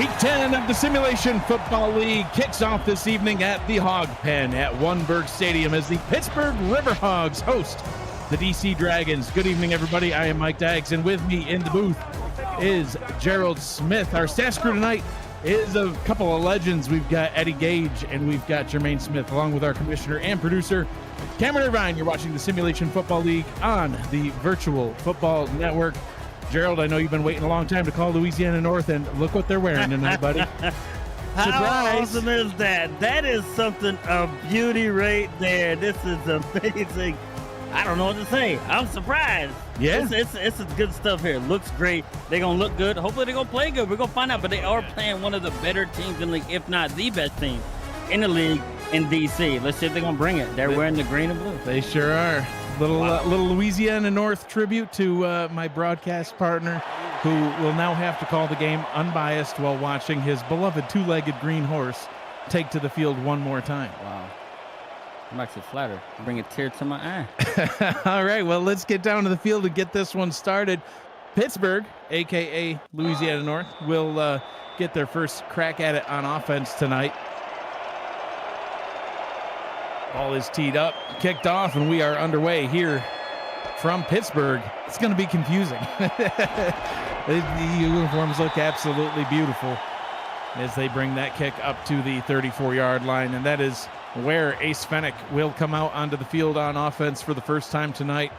Week 10 of the Simulation Football League kicks off this evening at the Hog Pen at Oneburg Stadium as the Pittsburgh Riverhogs host the DC Dragons. Good evening, everybody. I am Mike Daggs, and with me in the booth is Gerald Smith. Our staff crew tonight is a couple of legends. We've got Eddie Gage and we've got Jermaine Smith, along with our commissioner and producer, Cameron Irvine. You're watching the Simulation Football League on the Virtual Football Network. Gerald, I know you've been waiting a long time to call Louisiana North, and look what they're wearing tonight, buddy. Surprise. How awesome is that? That is something of beauty right there. This is amazing. I don't know what to say. I'm surprised. Yeah. It's good stuff here. Looks great. They're going to look good. Hopefully they're going to play good. We're going to find out. But they are playing one of the better teams in the league, if not the best team in the league in DC. Let's see if they're going to bring it. They're wearing the green and blue. They sure are. Little Louisiana North tribute to my broadcast partner, who will now have to call the game unbiased while watching his beloved two-legged green horse take to the field one more time. Wow. I'm actually flattered. Bring a tear to my eye. All right, well, let's get down to the field and get this one started. Pittsburgh, a.k.a. Louisiana North, will get their first crack at it on offense tonight. Ball is teed up, kicked off, and we are underway here from Pittsburgh. It's going to be confusing. The uniforms look absolutely beautiful as they bring that kick up to the 34-yard line, and that is where Ace Fennick will come out onto the field on offense for the first time tonight,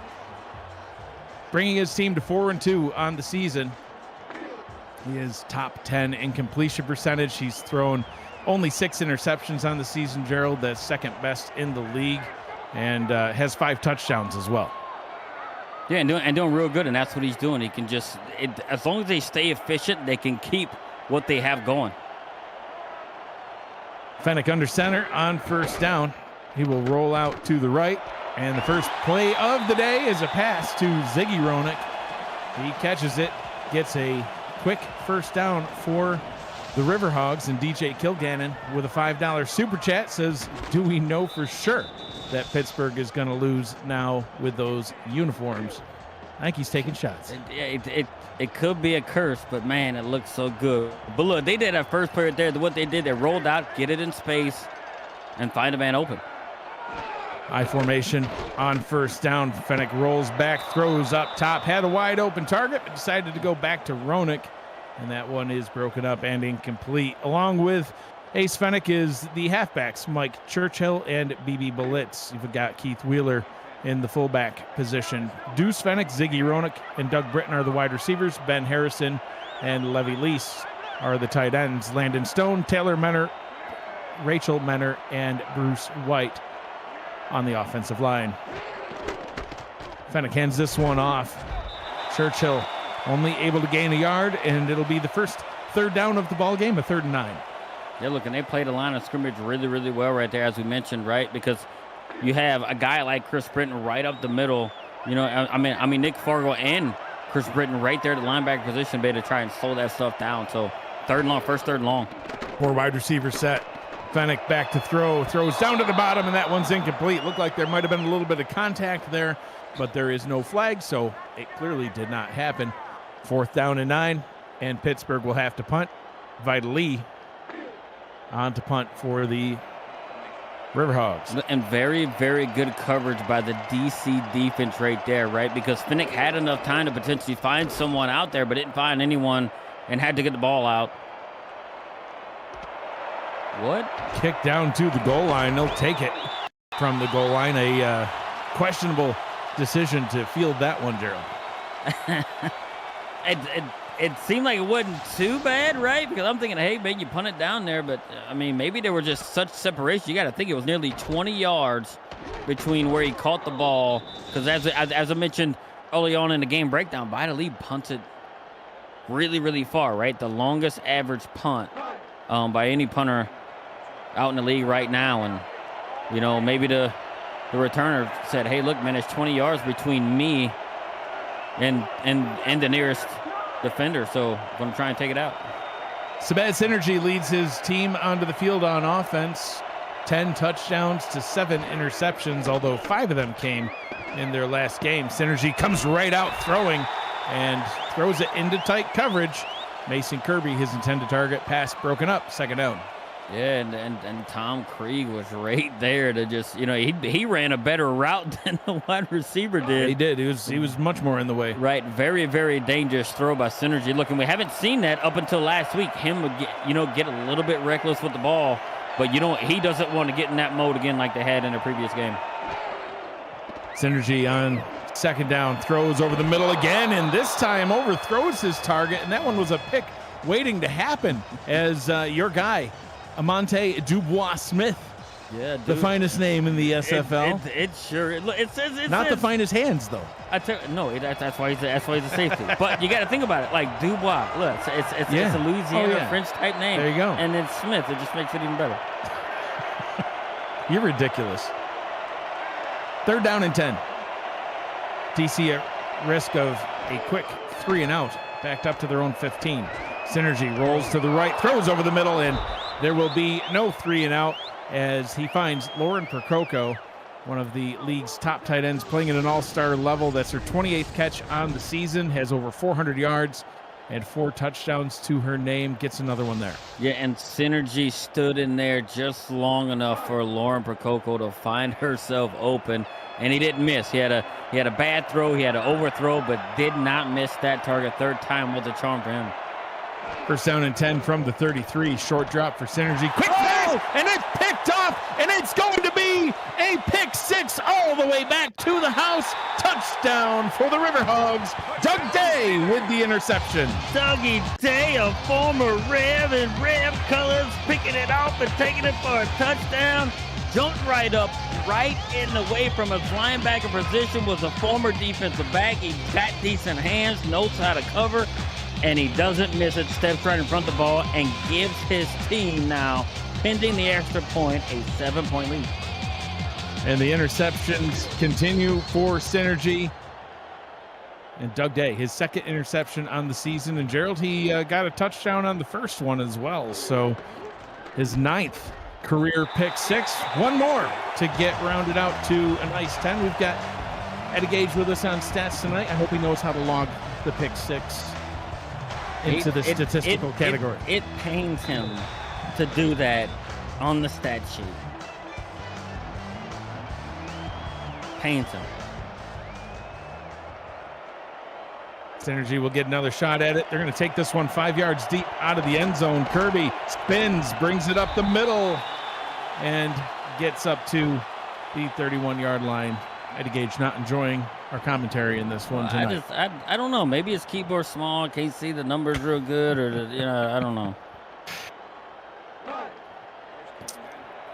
bringing his team to 4-2 on the season. He is top 10 in completion percentage. He's thrown only 6 interceptions on the season, Gerald. That's second best in the league, and has 5 touchdowns as well. Yeah, and doing real good, and that's what he's doing. He can just, as long as they stay efficient, they can keep what they have going. Fennick under center on first down. He will roll out to the right, and the first play of the day is a pass to Ziggy Roenick. He catches it, gets a quick first down for the Riverhogs, and DJ Kilgannon with a $5 super chat says, do we know for sure that Pittsburgh is going to lose now with those uniforms? I think he's taking shots. It could be a curse, but man, it looks so good. But look, they did that first play right there. What they did, they rolled out, get it in space, and find a man open. I formation on first down. Fennick rolls back, throws up top, had a wide open target, but decided to go back to Roenick. And that one is broken up and incomplete. Along with Ace Fennick is the halfbacks, Mike Churchill and BB Belitz. You've got Keith Wheeler in the fullback position. Deuce Fennick, Ziggy Roenick, and Doug Britton are the wide receivers. Ben Harrison and Levy Lease are the tight ends. Landon Stone, Taylor Menner, Rachel Menner, and Bruce White on the offensive line. Fennick hands this one off. Churchill only able to gain a yard, and it'll be the first third down of the ball game, a 3rd and 9. Yeah, look, and they played the line of scrimmage really, really well right there, as we mentioned, right? Because you have a guy like Chris Britton right up the middle. You know, I mean, Nick Fargo and Chris Britton right there at the linebacker position, be able to try and slow that stuff down. So first third and long. 4 wide receiver set. Fennick back to throw, throws down to the bottom, and that one's incomplete. Looked like there might have been a little bit of contact there, but there is no flag, so it clearly did not happen. 4th down and 9, and Pittsburgh will have to punt. Vitali on to punt for the Riverhogs. And very, very good coverage by the DC defense right there, right? Because Fennick had enough time to potentially find someone out there, but didn't find anyone and had to get the ball out. What? Kick down to the goal line. They'll take it from the goal line. A questionable decision to field that one, Gerald. It seemed like it wasn't too bad, right? Because I'm thinking, hey, man, you punt it down there. But, I mean, maybe there were just such separation. You got to think it was nearly 20 yards between where he caught the ball. Because as I mentioned early on in the game breakdown, Vitali punted really, really far, right? The longest average punt by any punter out in the league right now. And, you know, maybe the returner said, hey, look, man, there's 20 yards between me and the nearest defender, so I'm going to try and take it out. Sabad Synergy leads his team onto the field on offense. 10 touchdowns to 7 interceptions, although 5 of them came in their last game. Synergy comes right out throwing and throws it into tight coverage. Mason Kirby, his intended target, pass broken up, second down. Yeah, and Tom Krieg was right there to just, he ran a better route than the wide receiver did. He did. He was much more in the way. Right, very, very dangerous throw by Synergy. Look, and we haven't seen that up until last week. Him would get a little bit reckless with the ball, but he doesn't want to get in that mode again like they had in the previous game. Synergy on second down, throws over the middle again, and this time overthrows his target, and that one was a pick waiting to happen as your guy, Amante Dubois-Smith. Yeah, dude. The finest name in the SFL. It sure. It says not the finest hands though. That's why he's a safety. But you got to think about it. Like Dubois, look, it's a Louisiana French type name. There you go. And then Smith, it just makes it even better. You're ridiculous. Third down and 10. DC at risk of a quick 3 and out, backed up to their own 15. Synergy rolls to the right, throws over the middle, and there will be no 3 and out as he finds Lauren Percoco, one of the league's top tight ends, playing at an all-star level. That's her 28th catch on the season, has over 400 yards and 4 touchdowns to her name. Gets another one there. Yeah, and Synergy stood in there just long enough for Lauren Percoco to find herself open, and he didn't miss. He had a bad throw, he had an overthrow, but did not miss that target. Third time was a charm for him. First down and 10 from the 33. Short drop for Synergy. Quick pass, and it's picked off, and it's going to be a pick 6 all the way back to the house. Touchdown for the Riverhogs. Doug Day with the interception. Dougie Day, a former Rev in Rev colors, picking it off and taking it for a touchdown. Jumped right up, right in the way from his linebacker position, was a former defensive back. He got decent hands, knows how to cover, and he doesn't miss it. Steps right in front of the ball and gives his team now, pending the extra point, a 7-point lead. And the interceptions continue for Synergy. And Doug Day, his second interception on the season. And Gerald, he got a touchdown on the first one as well. So his 9th career pick 6. One more to get rounded out to a nice 10. We've got Eddie Gage with us on stats tonight. I hope he knows how to log the pick 6 into the statistical category. It pains him to do that on the stat sheet. Pains him. Synergy will get another shot at it. They're going to take this one 5 yards deep out of the end zone. Kirby spins, brings it up the middle, and gets up to the 31-yard line. Eddie Gage not enjoying our commentary in this one tonight. I don't know. Maybe his keyboard's small. Can't see the numbers real good, or I don't know.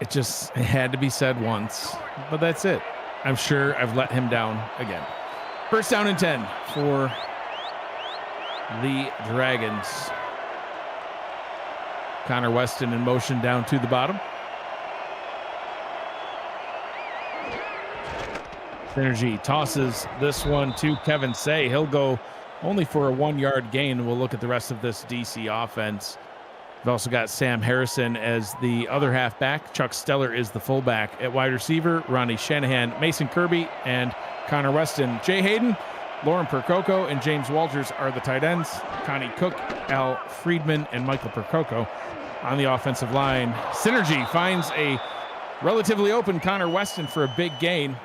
It had to be said once, but that's it. I'm sure I've let him down again. First down and 10 for the Dragons. Connor Weston in motion down to the bottom. Synergy tosses this one to Kevin Say. He'll go only for a 1-yard gain. We'll look at the rest of this DC offense. We've also got Sam Harrison as the other halfback. Chuck Steller is the fullback. At wide receiver, Ronnie Shanahan, Mason Kirby, and Connor Weston. Jay Hayden, Lauren Percoco, and James Walters are the tight ends. Connie Cook, Al Friedman, and Michael Percoco on the offensive line. Synergy finds a relatively open Connor Weston for a big gain.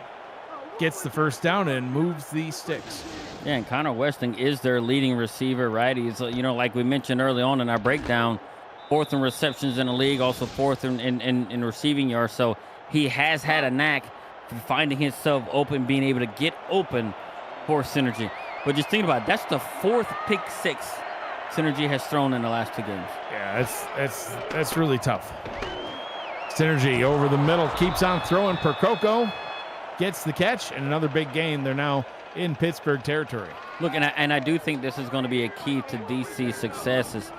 Gets the first down and moves the sticks. Yeah, and Connor Weston is their leading receiver, right? He's, like we mentioned early on in our breakdown, 4th in receptions in the league, also 4th in receiving yards. So he has had a knack for finding himself open, being able to get open for Synergy. But just think about it, that's the 4th pick 6 Synergy has thrown in the last 2 games. Yeah, that's really tough. Synergy over the middle, keeps on throwing. Percoco gets the catch, and another big gain. They're now in Pittsburgh territory. Look, and I do think this is going to be a key to DC's success, is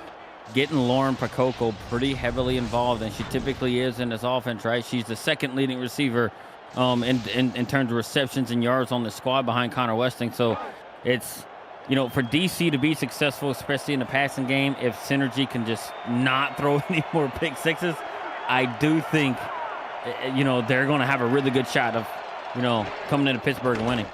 getting Lauren Percoco pretty heavily involved, and she typically is in this offense, right? She's the 2nd leading receiver in terms of receptions and yards on the squad behind Connor Weston. So it's, for DC to be successful, especially in the passing game, if Synergy can just not throw any more pick 6s, I do think, they're going to have a really good shot of, coming into Pittsburgh and winning.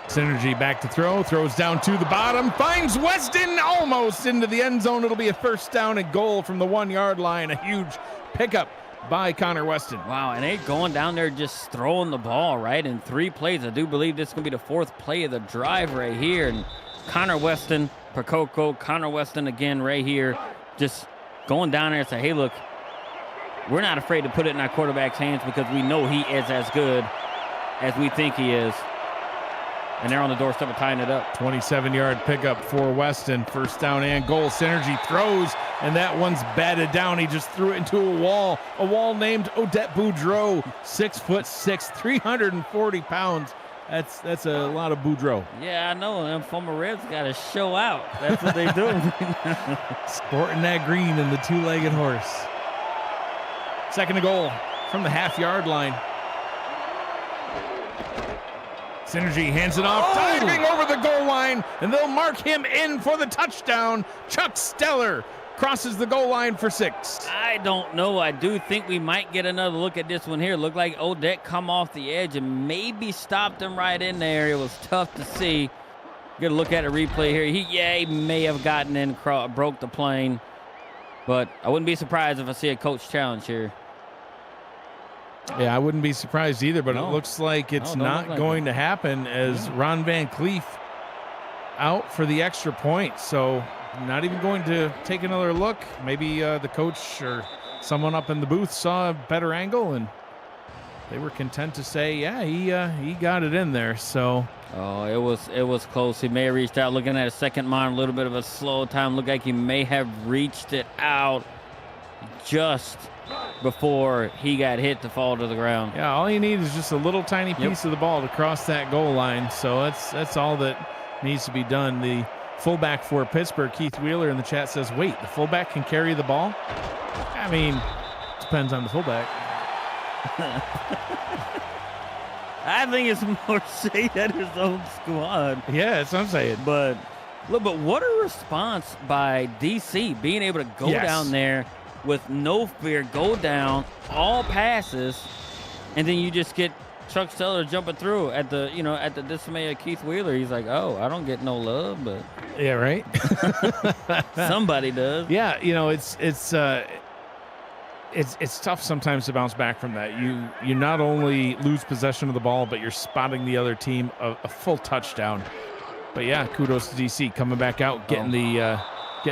Synergy back to throw, throws down to the bottom, finds Weston almost into the end zone. It'll be a first down and goal from the 1 yard line. A huge pickup by Connor Weston. Wow, and they going down there just throwing the ball, right? In 3 plays. I do believe this is going to be the 4th play of the drive right here. And Connor Weston, Percoco, Connor Weston again right here, just going down there and say, hey, look, we're not afraid to put it in our quarterback's hands because we know he is as good as we think he is. And they're on the doorstep of tying it up. 27-yard pickup for Weston. First down and goal. Synergy throws, and that one's batted down. He just threw it into a wall named Odette Boudreau. 6'6", 340 pounds. That's a lot of Boudreau. Yeah, I know. Them former Reds got to show out. That's what they do. Sporting that green and the 2-legged horse. Second and goal from the half-yard line. Synergy hands it off, diving over the goal line, and they'll mark him in for the touchdown. Chuck Stellar crosses the goal line for 6. I don't know. I do think we might get another look at this one here. Looked like Odette come off the edge and maybe stopped him right in there. It was tough to see. Get a look at a replay here. He may have gotten in, broke the plane, but I wouldn't be surprised if I see a coach challenge here. Yeah, I wouldn't be surprised either, but No. It looks like it's not look like going to happen as Ron Van Cleef out for the extra point. So not even going to take another look. Maybe the coach or someone up in the booth saw a better angle and they were content to say, yeah, he got it in there. So it was close. He may have reached out. Looking at a second monitor, a little bit of a slow time. Looked like he may have reached it out just before he got hit to fall to the ground. Yeah, all you need is just a little tiny piece of the ball to cross that goal line. So that's all that needs to be done. The fullback for Pittsburgh, Keith Wheeler, in the chat says, wait, the fullback can carry the ball? I mean, depends on the fullback. I think it's more shade at his own squad. Yeah, that's what I'm saying. But look, but what a response by DC, being able to go down there with no fear, go down, all passes, and then you just get Chuck Stellar jumping through at the dismay of Keith Wheeler. He's like, oh, I don't get no love, but yeah, right. somebody does. Yeah, it's tough sometimes to bounce back from that. You not only lose possession of the ball, but you're spotting the other team a full touchdown. But yeah, kudos to DC coming back out, getting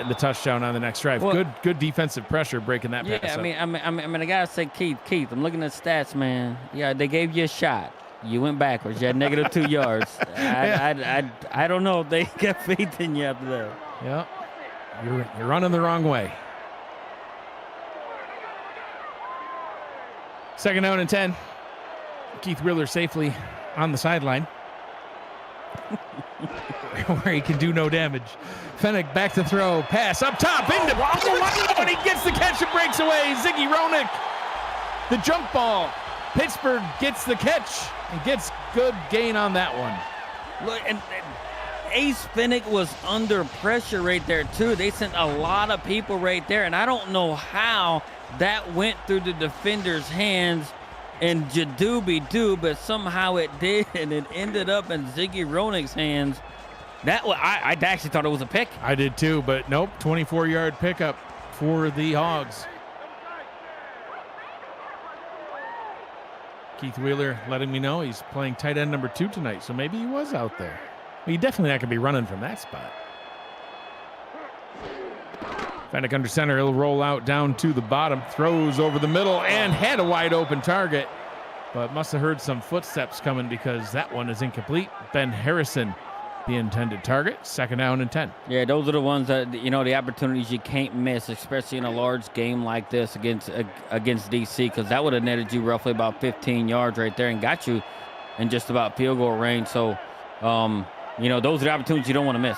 the touchdown on the next drive. Well, good defensive pressure breaking that pass. Yeah, I mean, I gotta say, Keith, I'm looking at stats, man. Yeah, they gave you a shot. You went backwards. You had negative 2 yards. I don't know if they got faith in you after that. Yeah, you're running the wrong way. Second down and 10. Keith Wheeler safely on the sideline where he can do no damage. Fennick back to throw. Pass up top into and he gets the catch and breaks away. Ziggy Roenick, the jump ball. Pittsburgh gets the catch and gets good gain on that one. Look, and Ace Fennick was under pressure right there too. They sent a lot of people right there, and I don't know how that went through the defender's hands and Jadooby-Doo, but somehow it did, and it ended up in Ziggy Roenick's hands. I actually thought it was a pick. I did too, but nope, 24-yard pickup for the Hogs. Keith Wheeler letting me know he's playing tight end number 2 tonight, so maybe he was out there. Well, he definitely not going to be running from that spot. Fennick under center, he'll roll out down to the bottom, throws over the middle, and had a wide open target, but must have heard some footsteps coming because that one is incomplete. Ben Harrison, the intended target. Second down and 10. Yeah, those are the ones that, the opportunities you can't miss, especially in a large game like this against DC, because that would have netted you roughly about 15 yards right there and got you in just about field goal range. So, those are the opportunities you don't want to miss.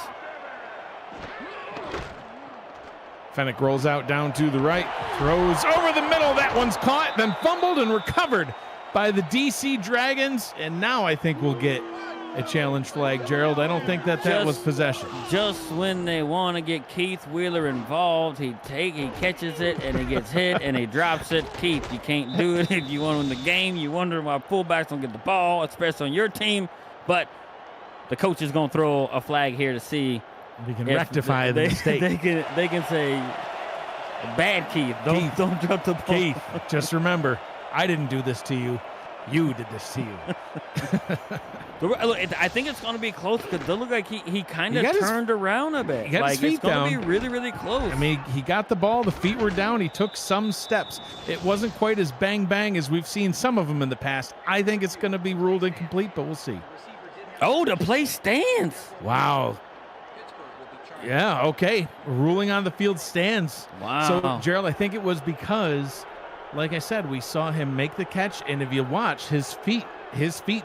Fennick rolls out down to the right, throws over the middle. That one's caught, then fumbled and recovered by the DC Dragons. And now I think we'll get a challenge flag, Gerald. I don't think that was possession. Just when they want to get Keith Wheeler involved, he catches it and he gets hit and he drops it. Keith, you can't do it if you want to win the game. You wonder why fullbacks don't get the ball, especially on your team. But the coach is going to throw a flag here to see We can rectify the mistake. They can say, bad Keith. Don't drop the ball. Keith, just remember, I didn't do this to you. You did this to you. I think it's going to be close because it looked like he kind of turned around a bit. He got his feet it's going down. to be really, really close. I mean, he got the ball. The feet were down. He took some steps. It wasn't quite as bang as we've seen some of them in the past. I think it's going to be ruled incomplete, but we'll see. Oh, the play stands. Wow. Yeah, okay. Ruling on the field stands. Wow. So, Gerald, I think it was because, like I said, we saw him make the catch, and if you watch, his feet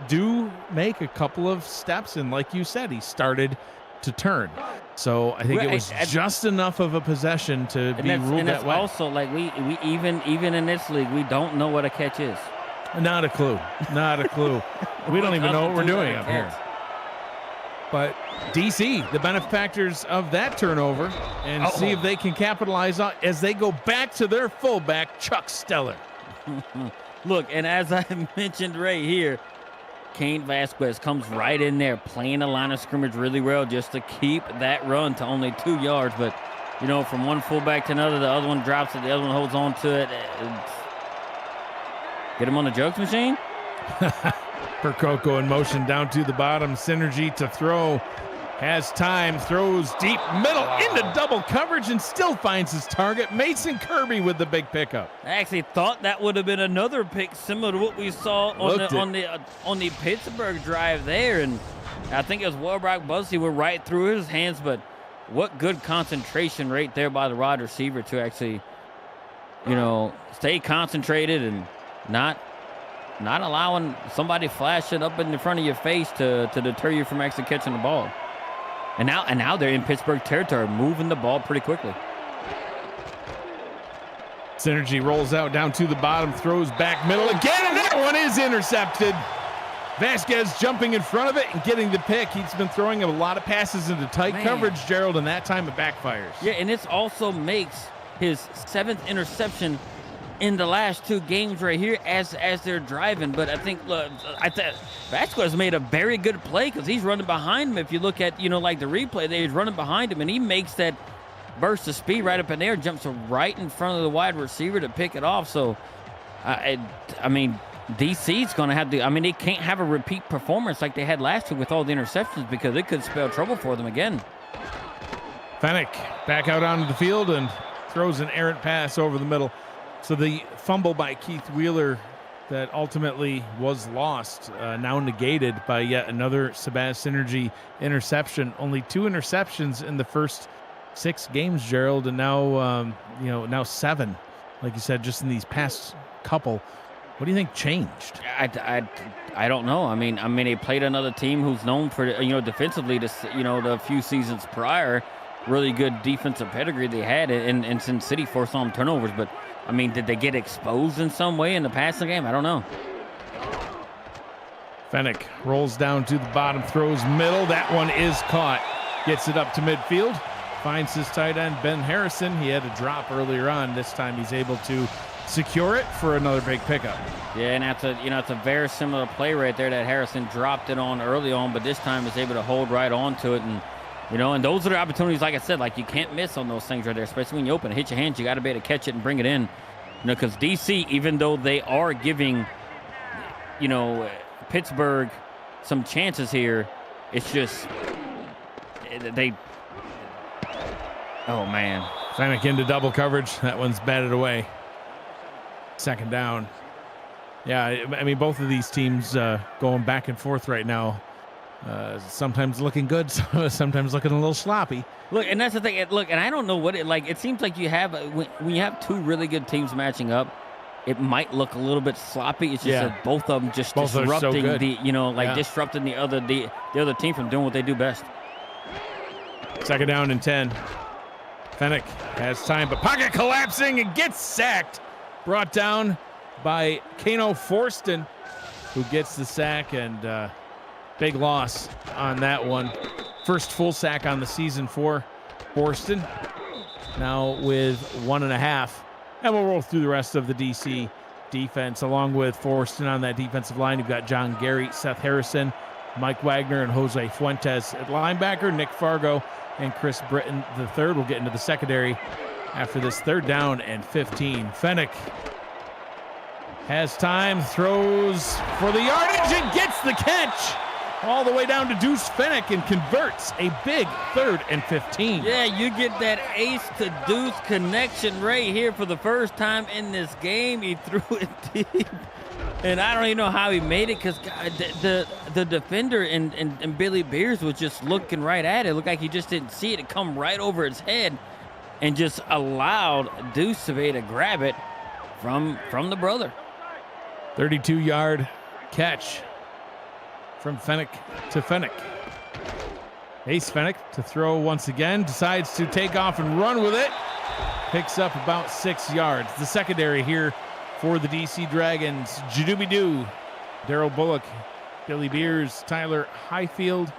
do make a couple of steps, and like you said, he started to turn. So I think it was just enough of a possession to be ruled that way. Also, like we even in this league, we don't know what a catch is. Not a clue. Not a clue. We don't even know what we're doing up here. But DC, the benefactors of that turnover, and see if they can capitalize on as they go back to their fullback, Chuck Stellar. Look, and as I mentioned right here, Kane Vasquez comes right in there, playing the line of scrimmage really well just to keep that run to only 2 yards. But, you know, from one fullback to another, the other one drops it, the other one holds on to it. Get him on the jokes machine. Percoco in motion down to the bottom. Synergy to throw. Has time. Throws deep middle into double coverage and still finds his target. Mason Kirby with the big pickup. I actually thought that would have been another pick similar to what we saw on the Pittsburgh drive there. And I think it was Wilbrock Bussey were right through his hands, but what good concentration right there by the wide receiver to actually, you know, stay concentrated and not allowing somebody flashing up in the front of your face to deter you from actually catching the ball. And now they're in Pittsburgh territory, moving the ball pretty quickly. Synergy rolls out down to the bottom, throws back middle again, and that one is intercepted. Vasquez jumping in front of it and getting the pick. He's been throwing a lot of passes into tight coverage, Gerald, and that time it backfires. Yeah, and this also makes his 7th interception in the last 2 games right here as they're driving. But I think Vasquez made a very good play because he's running behind him. If you look at, you know, like the replay there, he's running behind him, and he makes that burst of speed right up in there, jumps right in front of the wide receiver to pick it off. So, I mean, DC's going to have to – I mean, they can't have a repeat performance like they had last week with all the interceptions because it could spell trouble for them again. Fennick back out onto the field and throws an errant pass over the middle. So the fumble by Keith Wheeler that ultimately was lost, now negated by yet another Sebastian Synergy interception. Only 2 interceptions in the first 6 games, Gerald, and now now 7, like you said, just in these past couple. What do you think changed? I don't know. I mean, they played another team who's known for, defensively, the few seasons prior, really good defensive pedigree they had, and Sin City forced on turnovers, but. I mean, did they get exposed in some way in the passing game? I don't know. Fennick rolls down to the bottom, throws middle. That one is caught. Gets it up to midfield. Finds his tight end, Ben Harrison. He had a drop earlier on. This time he's able to secure it for another big pickup. Yeah, and it's a very similar play right there that Harrison dropped it on early on, but this time is able to hold right on to it. And those are the opportunities, like I said, like you can't miss on those things right there, especially when you open it. Hit your hands, you got to be able to catch it and bring it in. Because DC, even though they are giving, Pittsburgh some chances here, it's just oh, man. Fennick into double coverage. That one's batted away. 2nd down. Yeah, I mean, both of these teams going back and forth right now. Sometimes looking good, sometimes looking a little sloppy. Look, and that's the thing. Look, and I don't know what it seems like you have when you have 2 really good teams matching up. It might look a little bit sloppy. It's just that both of them just disrupting disrupting the other team from doing what they do best. 2nd down and 10. Fennick has time, but pocket collapsing and gets sacked. Brought down by Kano Forston, who gets the sack, and big loss on that one. First full sack on the season for Forston. Now with 1.5. And we'll roll through the rest of the DC defense. Along with Forston on that defensive line, you've got John Gary, Seth Harrison, Mike Wagner and Jose Fuentes at linebacker. Nick Fargo and Chris Britton the third will get into the secondary after this 3rd down and 15. Fennick has time, throws for the yardage and gets the catch all the way down to Deuce Fennick and converts a big 3rd and 15. Yeah, you get that ace to Deuce connection right here for the first time in this game. He threw it deep. And I don't even know how he made it because the defender and Billy Beers was just looking right at it. It looked like he just didn't see it come right over his head and just allowed Deuce to be able to grab it from the brother. 32-yard catch from Fennick to Fennick. Ace Fennick to throw once again, decides to take off and run with it. Picks up about 6 yards. The secondary here for the DC Dragons. Jadooby-Doo, Daryl Bullock, Billy Beers, Tyler Highfield,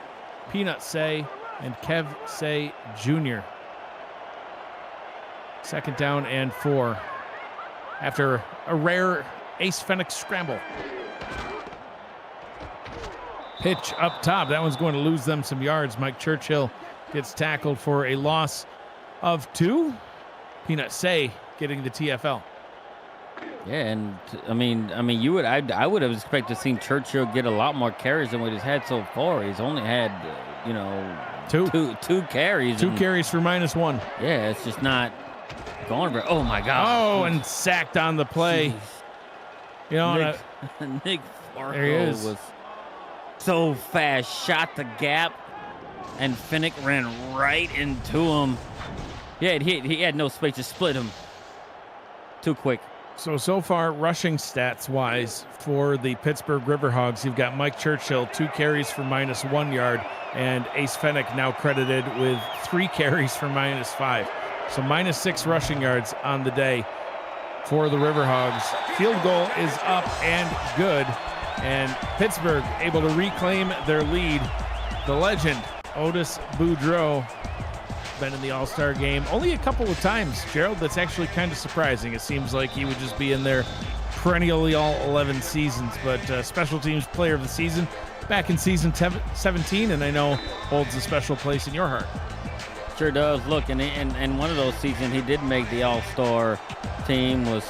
Peanut Say, and Kev Say Jr. 2nd down and 4 after a rare Ace Fennick scramble. Pitch up top. That one's going to lose them some yards. Mike Churchill gets tackled for a loss of 2. Peanut Say getting the TFL. Yeah, and I mean, I would have expected to see Churchill get a lot more carries than what he's had so far. He's only had, two carries. 2 carries for -1. Yeah, it's just not going very. Oh my God! Oh, and sacked on the play. Jeez. You know, Nick there he Fargo is. was so fast, shot the gap, and Fennick ran right into him. Yeah, he had no space to split him. Too quick. So far, rushing stats-wise for the Pittsburgh Riverhogs, you've got Mike Churchill, 2 carries for -1 yard, and Ace Fennick now credited with 3 carries for -5. So -6 rushing yards on the day for the Riverhogs. Field goal is up and good, and Pittsburgh able to reclaim their lead. The legend, Otis Boudreau, been in the All-Star game only a couple of times, Gerald. That's actually kind of surprising. It seems like he would just be in there perennially all 11 seasons, but special teams player of the season back in season 17, and I know holds a special place in your heart. Sure does. Look, and one of those seasons he did make the All-Star team was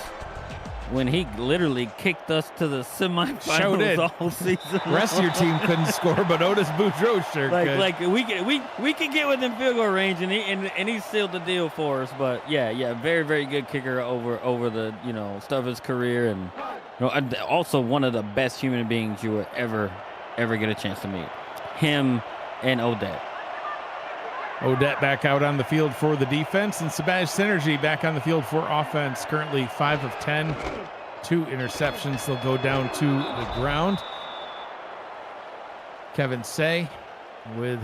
when he literally kicked us to the semifinals all season. The rest of your team couldn't score, but Otis Boudreau sure could. Like we could get within field goal range, and he sealed the deal for us. But yeah, very very good kicker over the stuff of his career, and also one of the best human beings you will ever get a chance to meet. Him and Odette. Odette back out on the field for the defense, and Sebastian Synergy back on the field for offense. Currently 5 of 10, 2 interceptions. They'll go down to the ground. Kevin Say with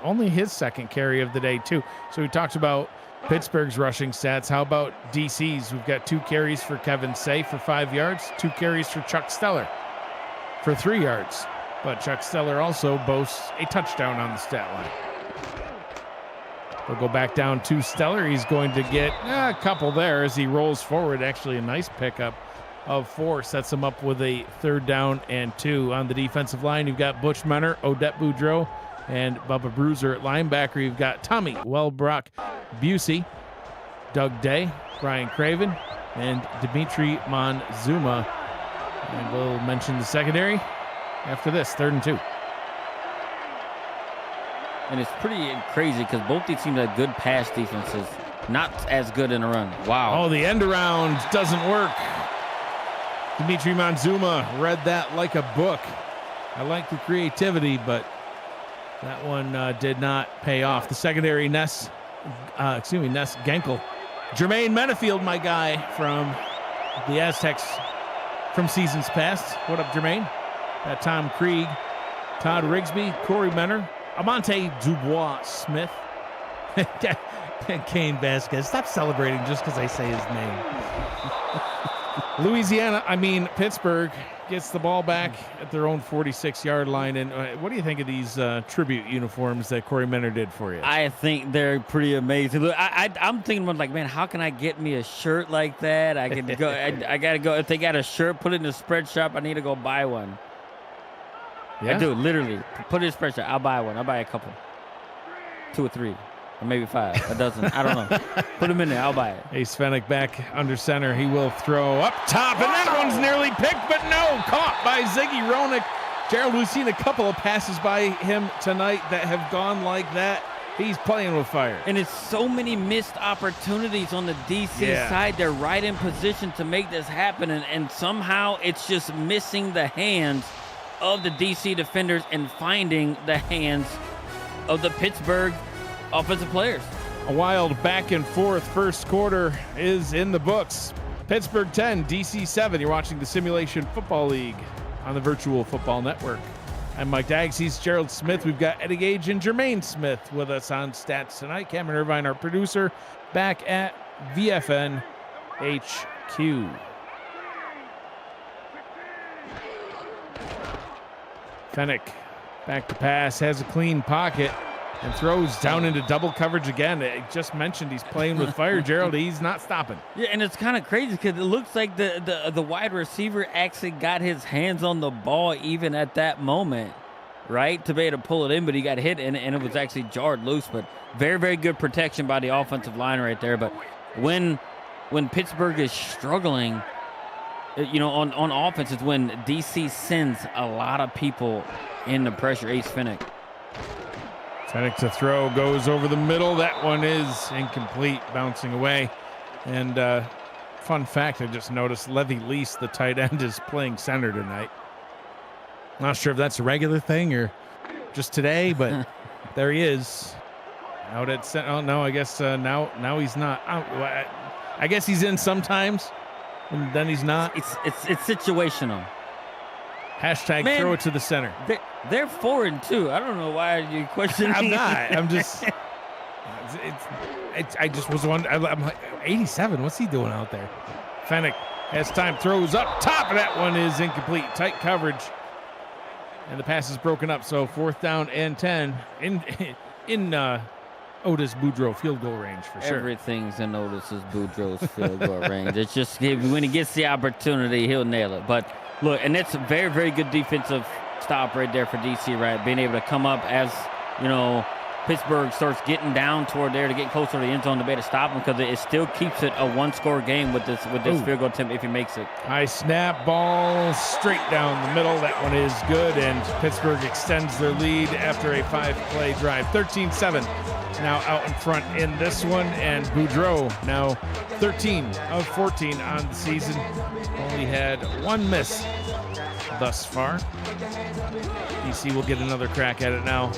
only his second carry of the day too. So we talked about Pittsburgh's rushing stats. How about DC's? We've got 2 carries for Kevin Say for 5 yards, 2 carries for Chuck Steller for 3 yards. But Chuck Steller also boasts a touchdown on the stat line. We'll go back down to Steller. He's going to get a couple there as he rolls forward. Actually, a nice pickup of 4 sets him up with a 3rd down and 2. On the defensive line, you've got Butch Menor, Odette Boudreau, and Bubba Bruiser at linebacker. You've got Tommy Wellbrock Busey, Doug Day, Brian Craven, and Dimitri Monzuma. And we'll mention the secondary after this, 3rd and 2. And it's pretty crazy because both these teams have good pass defenses, not as good in a run. Wow. Oh, the end around doesn't work. Dimitri Monzuma read that like a book. I like the creativity, but that one did not pay off. The secondary, Ness Genkel. Jermaine Menafield, my guy from the Aztecs from seasons past. What up, Jermaine? Tom Krieg, Todd Rigsby, Corey Menor, Amante Dubois Smith, Kane Vasquez. Stop celebrating just because I say his name. Pittsburgh gets the ball back at their own 46-yard line. And what do you think of these tribute uniforms that Corey Menor did for you? I think they're pretty amazing. Look, I'm thinking, like, man, how can I get me a shirt like that? I can go. I got to go. If they got a shirt, put it in the spread shop. I need to go buy one. I do, literally. Put his pressure. I'll buy one. I'll buy a couple. 2 or 3. Or maybe 5, a dozen. I don't know. Put him in there. I'll buy it. Ace Fenech back under center. He will throw up top, and that one's nearly picked, but no, caught by Ziggy Roenick. Gerald, we've seen a couple of passes by him tonight that have gone like that. He's playing with fire. And it's so many missed opportunities on the DC side. They're right in position to make this happen, and somehow it's just missing the hands of the DC defenders and finding the hands of the Pittsburgh offensive players. A wild back and forth first quarter is in the books. Pittsburgh 10, DC 7. You're watching the Simulation Football League on the Virtual Football Network. I'm Mike Daggs. He's Gerald Smith. We've got Eddie Gage and Jermaine Smith with us on stats tonight. Cameron Irvine, our producer, back at VFN HQ. Fenech back to pass, has a clean pocket, and throws down into double coverage again. I just mentioned he's playing with fire, Gerald. He's not stopping. Yeah, and it's kind of crazy because it looks like the wide receiver actually got his hands on the ball even at that moment, right, to be able to pull it in, but he got hit, and it was actually jarred loose. But very, very good protection by the offensive line right there. But when Pittsburgh is struggling, on offense, is when DC sends a lot of people in the pressure. Ace Fenech. Fenech to throw, goes over the middle. That one is incomplete, bouncing away. And fun fact, I just noticed Levy Lease, the tight end, is playing center tonight. Not sure if that's a regular thing or just today, but there he is. Out at center. Oh, no, I guess now he's not. I guess he's in sometimes, and then he's not. It's situational. Hashtag throw it to the center. They're 4-2. I don't know why you questioning. I'm not. I'm just. I just was wondering. I'm like 87. What's he doing out there? Fenech has time. Throws up top. And that one is incomplete. Tight coverage, and the pass is broken up. So 4th down and 10 in Otis Boudreaux field goal range for sure. Everything's in Otis Boudreaux's field goal range. It's just when he gets the opportunity, he'll nail it. But look, and it's a very, very good defensive stop right there for DC, right? Being able to come up as, Pittsburgh starts getting down toward there to get closer to the end zone to be able to stop him, because it still keeps it a one-score game with this field goal attempt if he makes it. High snap, ball straight down the middle. That one is good, and Pittsburgh extends their lead after a 5-play drive. 13-7 now out in front in this one, and Boudreaux now 13 of 14 on the season. Only had 1 miss thus far. DC will get another crack at it now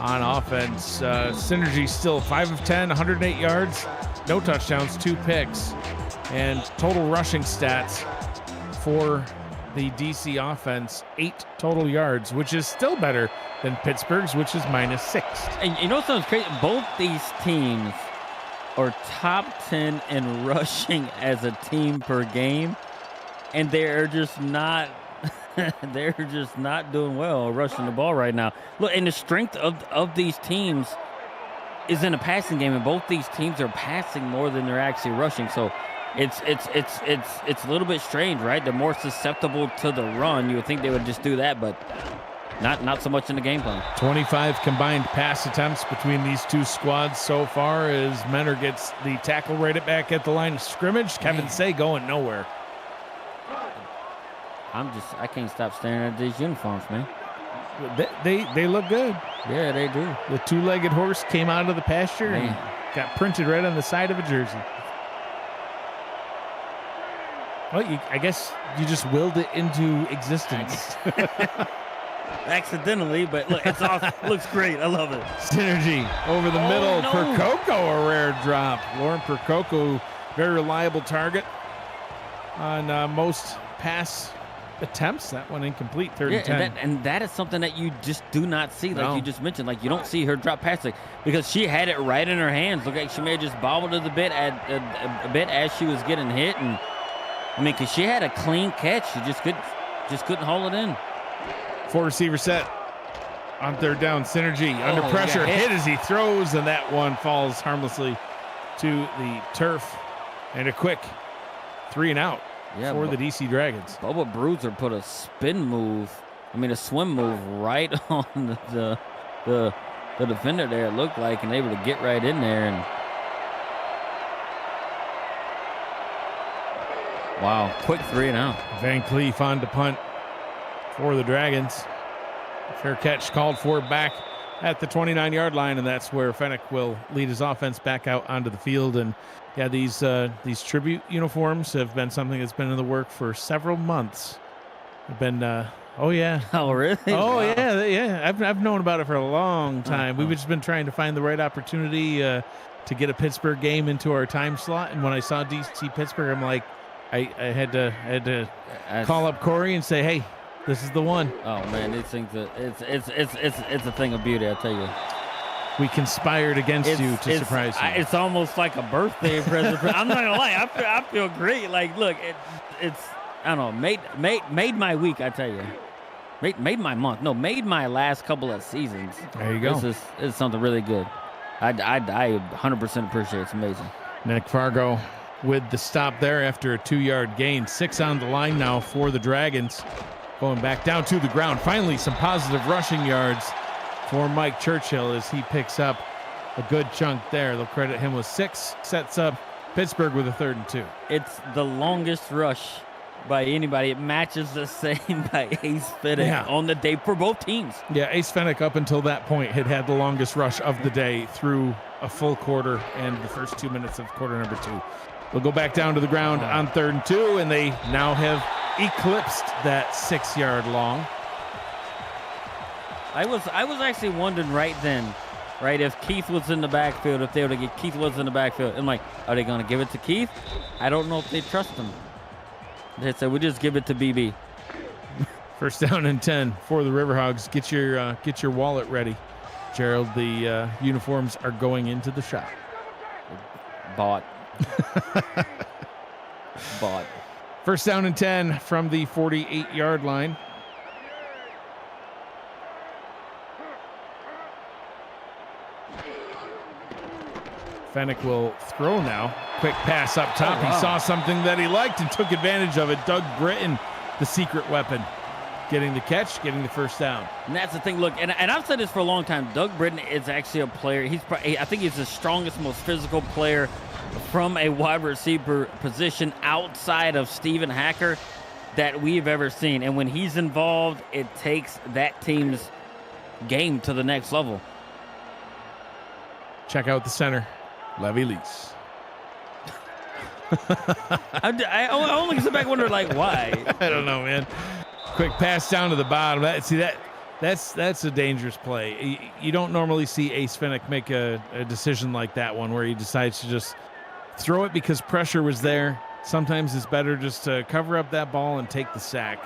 on offense. Synergy still 5 of 10, 108 yards, no touchdowns, 2 picks, and total rushing stats for the DC offense, 8 total yards, which is still better than Pittsburgh's, which is -6. And you know what sounds crazy? Both these teams are top 10 in rushing as a team per game, and they're just not doing well rushing the ball right now. Look, and the strength of these teams is in a passing game, and both these teams are passing more than they're actually rushing. So it's a little bit strange, right? They're more susceptible to the run. You would think they would just do that, but not so much in the game plan. 25 combined pass attempts between these two squads so far, as Menor gets the tackle right back at the line of scrimmage. Kevin Say going nowhere. I can't stop staring at these uniforms, man. They look good. Yeah, they do. The 2-legged horse came out of the pasture and got printed right on the side of a jersey. Well, I guess you just willed it into existence. Accidentally, but look, it's awesome. Looks great. I love it. Synergy over the middle. No. Percoco, a rare drop. Lauren Percoco, very reliable target on most pass attempts. That one incomplete, 3rd and 10. And that is something that you just do not see, like you just mentioned. Like, you don't see her drop past it because she had it right in her hands. Look like she may have just bobbled it a bit as she was getting hit. And I mean, because she had a clean catch, she just couldn't haul it in. 4-receiver set on 3rd down. Synergy under pressure, hit as he throws, and that one falls harmlessly to the turf. And a quick 3 and out for the DC Dragons. Bubba Bruiser put a spin move I mean, a swim move right on the defender there, it looked like, and able to get right in there. And wow, quick 3 and out. Van Cleef on to punt for the Dragons. Fair catch called for back at the 29-yard line, and that's where Fenwick will lead his offense back out onto the field. And yeah, these tribute uniforms have been something that's been in the work for several months. Have been oh yeah. Oh really? Oh wow. yeah. I've known about it for a long time. We've just been trying to find the right opportunity to get a Pittsburgh game into our time slot. And when I saw DC Pittsburgh, I'm like, I had to call up Corey and say, hey, this is the one. Oh man, these things it's a thing of beauty, I tell you. We conspired against you to surprise you. It's almost like a birthday present. I'm not gonna lie, I feel great. Like, look, it's I don't know, made my week, I tell you. Made my month. No, made my last couple of seasons. There you go. This is something really good. I 100% appreciate it. It's amazing. Nick Fargo with the stop there after a 2-yard gain. 6 on the line now for the Dragons. Going back down to the ground. Finally, some positive rushing yards for Mike Churchill as he picks up a good chunk there. They'll credit him with 6. Sets up Pittsburgh with a 3rd and 2. It's the longest rush by anybody. It matches the same by Ace Fenwick on the day for both teams. Yeah, Ace Fenwick up until that point had the longest rush of the day through a full quarter and the first 2 minutes of quarter number 2. They'll go back down to the ground on 3rd and 2, and they now have eclipsed that 6-yard long. I was actually wondering right then, right, if Keith was in the backfield, if they were to get Keith was in the backfield. I'm like, are they going to give it to Keith? I don't know if they trust him. They said, we just give it to BB. 1st down and 10 for the Riverhogs. Get your wallet ready, Gerald. The uniforms are going into the shop. Bought. 1st down and 10 from the 48-yard line. Fenwick will throw now. Quick pass up top. Oh, wow. He saw something that he liked and took advantage of it. Doug Britton, the secret weapon, getting the catch, getting the 1st down. And that's the thing. Look, and I've said this for a long time. Doug Britton is actually a player. I think he's the strongest, most physical player from a wide receiver position outside of Steven Hacker that we've ever seen. And when he's involved, it takes that team's game to the next level. Check out the center, Levy Lease. I only sit back and wonder, like, why? I don't know, man. Quick pass down to the bottom. That's a dangerous play. You don't normally see Ace Fenwick make a decision like that one where he decides to just throw it because pressure was there. Sometimes it's better just to cover up that ball and take the sack.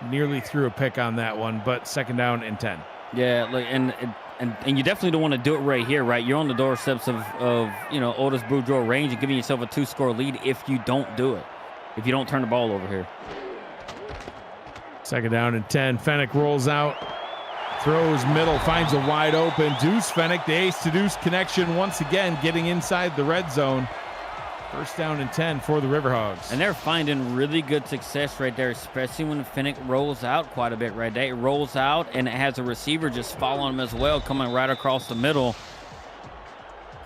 Nearly threw a pick on that one, but 2nd down and 10. Yeah, look, and you definitely don't want to do it right here, right? You're on the doorsteps of Otis Boudreaux range and giving yourself a 2-score lead if you don't do it, if you don't turn the ball over here. 2nd down and 10. Fenwick rolls out, throws middle, finds a wide open Deuce Fenwick. The ace to Deuce connection once again, getting inside the red zone. 1st down and 10 for the Riverhogs. And they're finding really good success right there, especially when Fenwick rolls out quite a bit right there. It rolls out, and it has a receiver just following him as well, coming right across the middle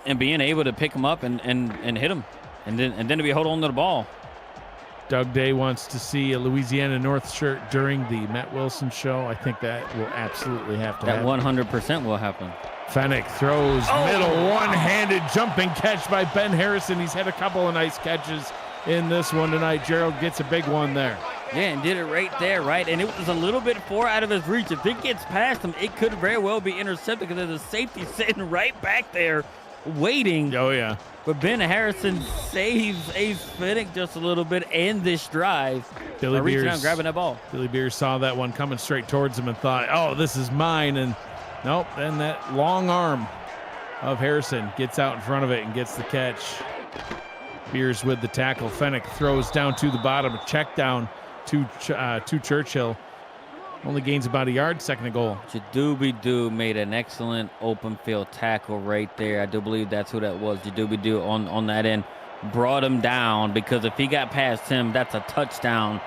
and being able to pick him up and hit him. And then to be hold on to the ball. Doug Day wants to see a Louisiana North shirt during the Matt Wilson show. I think that will absolutely have to happen. That 100% will happen. Fenwick throws middle, one-handed jumping catch by Ben Harrison. He's had a couple of nice catches in this one tonight. Gerald gets a big one there. Yeah, and did it right there, right? And it was a little bit far out of his reach. If it gets past him, it could very well be intercepted because there's a safety sitting right back there waiting. Oh, yeah. But Ben Harrison saves Ace Fenwick just a little bit and this drive. Billy reaching Beers, out, grabbing that ball. Billy Beers saw that one coming straight towards him and thought, oh, this is mine. And nope, then that long arm of Harrison gets out in front of it and gets the catch. Beers with the tackle. Fenwick throws down to the bottom, a check down to Churchill. Only gains about a yard, 2nd and goal. Jadoobie-Doo made an excellent open field tackle right there. I do believe that's who that was. Jadoobie-Doo on that end brought him down because if he got past him, that's a touchdown.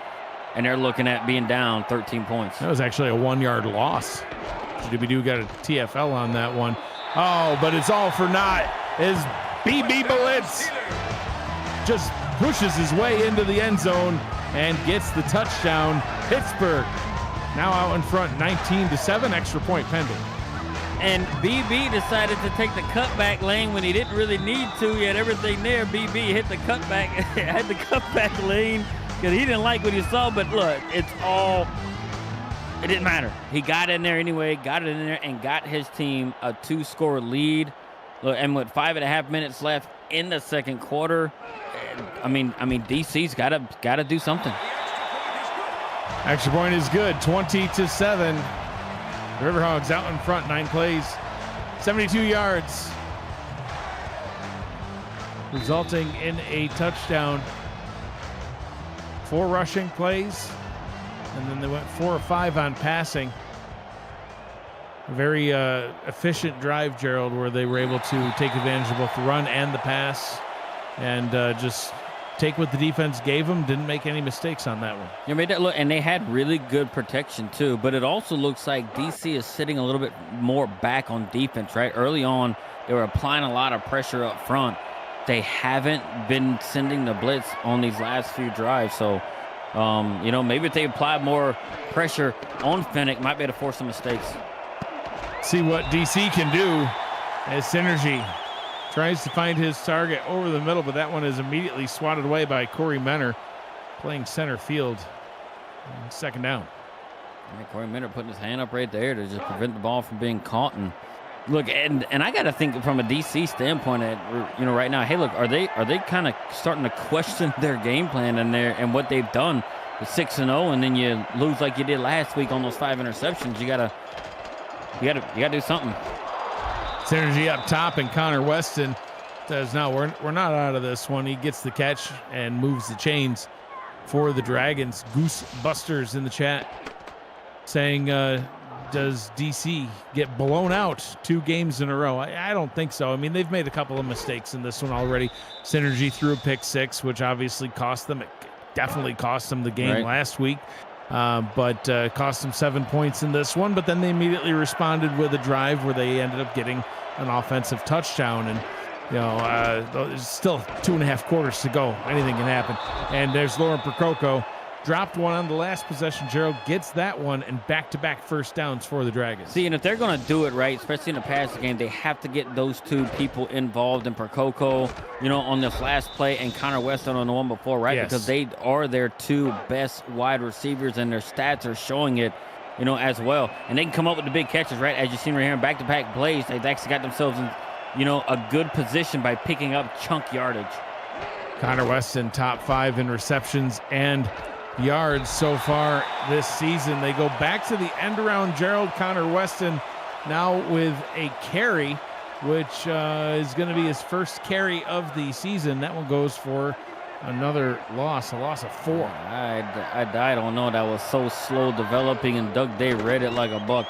and they're looking at being down 13 points. That was actually a 1-yard loss. Doobie-Doo got a TFL on that one. Oh, but it's all for naught as BB Blitz just pushes his way into the end zone and gets the touchdown. Pittsburgh now out in front 19-7, extra point pending. And BB decided to take the cutback lane when he didn't really need to. He had everything there. BB hit the cutback, had the cutback lane because he didn't like what he saw. But look, it didn't matter. He got in there anyway, got it in there, and got his team a 2-score lead. Look, and with 5.5 minutes left in the second quarter, I mean, DC's got to do something. Extra point is good, 20-7. Riverhogs out in front, 9 plays, 72 yards, resulting in a touchdown. 4 rushing plays, and then they went 4 or 5 on passing. A very efficient drive, Gerald, where they were able to take advantage of both the run and the pass, and just take what the defense gave them. Didn't make any mistakes on that one. You made that look, and they had really good protection too. But it also looks like DC is sitting a little bit more back on defense. Right, early on they were applying a lot of pressure up front. They haven't been sending the blitz on these last few drives. So, maybe if they apply more pressure on Fennec, might be able to force some mistakes. See what DC can do as Synergy tries to find his target over the middle, but that one is immediately swatted away by Corey Menner, playing center field. Second down. Yeah, Corey Menner putting his hand up right there to just prevent the ball from being caught. And look, and I got to think from a DC standpoint, right now, hey, look, are they kind of starting to question their game plan and what they've done with 6-0, and then you lose like you did last week on those 5 interceptions? You gotta do something. Synergy up top, and Connor Weston says, no, we're not out of this one. He gets the catch and moves the chains for the Dragons. Goose Busters in the chat saying, does DC get blown out 2 games in a row? I don't think so. I mean, they've made a couple of mistakes in this one already. Synergy threw a pick 6, which obviously cost them. It definitely cost them the game last week. But cost them 7 points in this one. But then they immediately responded with a drive where they ended up getting an offensive touchdown. And, there's still 2.5 quarters to go. Anything can happen. And there's Lauren Prococo. Dropped one on the last possession. Gerald gets that one, and back-to-back first downs for the Dragons. See, and if they're going to do it right, especially in the passing game, they have to get those 2 people involved in Prococo, on this last play, and Connor Weston on the one before, right? Yes. Because they are their 2 best wide receivers, and their stats are showing it, as well. And they can come up with the big catches, right? As you've seen right here in back-to-back plays, they've actually got themselves in, a good position by picking up chunk yardage. Connor Weston, top 5 in receptions and yards so far this season. They go back to the end around. Gerald, Connor Weston now with a carry, which is going to be his first carry of the season. That one goes for another loss, a loss of 4. I don't know. That was so slow developing, and Doug Day read it like a buck.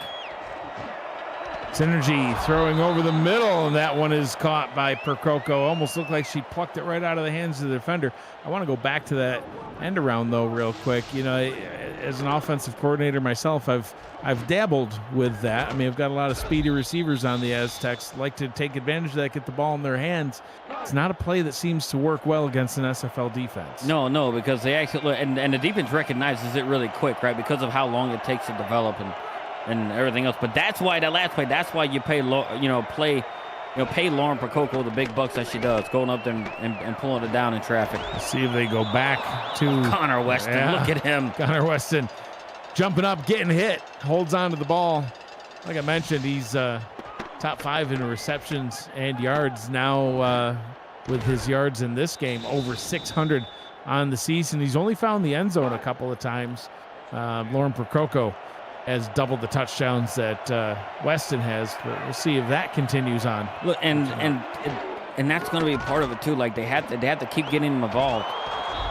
Synergy throwing over the middle, and that one is caught by Prococo. Almost looked like she plucked it right out of the hands of the defender. I want to go back to that end around though real quick. As an offensive coordinator myself, I've dabbled with that. I mean, I've got a lot of speedy receivers on the Aztecs, like to take advantage of that, get the ball in their hands. It's not a play that seems to work well against an SFL defense. No, because they actually and the defense recognizes it really quick, right? Because of how long it takes to develop and everything else. But that's why that last play, that's why you pay Lauren Prococo the big bucks that she does, going up there and pulling it down in traffic. Let's see if they go back to Connor Weston. Yeah. Look at him. Connor Weston jumping up, getting hit, holds on to the ball. Like I mentioned, he's top 5 in receptions and yards now with his yards in this game, over 600 on the season. He's only found the end zone a couple of times. Lauren Prococo has doubled the touchdowns that Weston has. But we'll see if that continues on. Look, and that's going to be a part of it too. Like they have to keep getting him involved.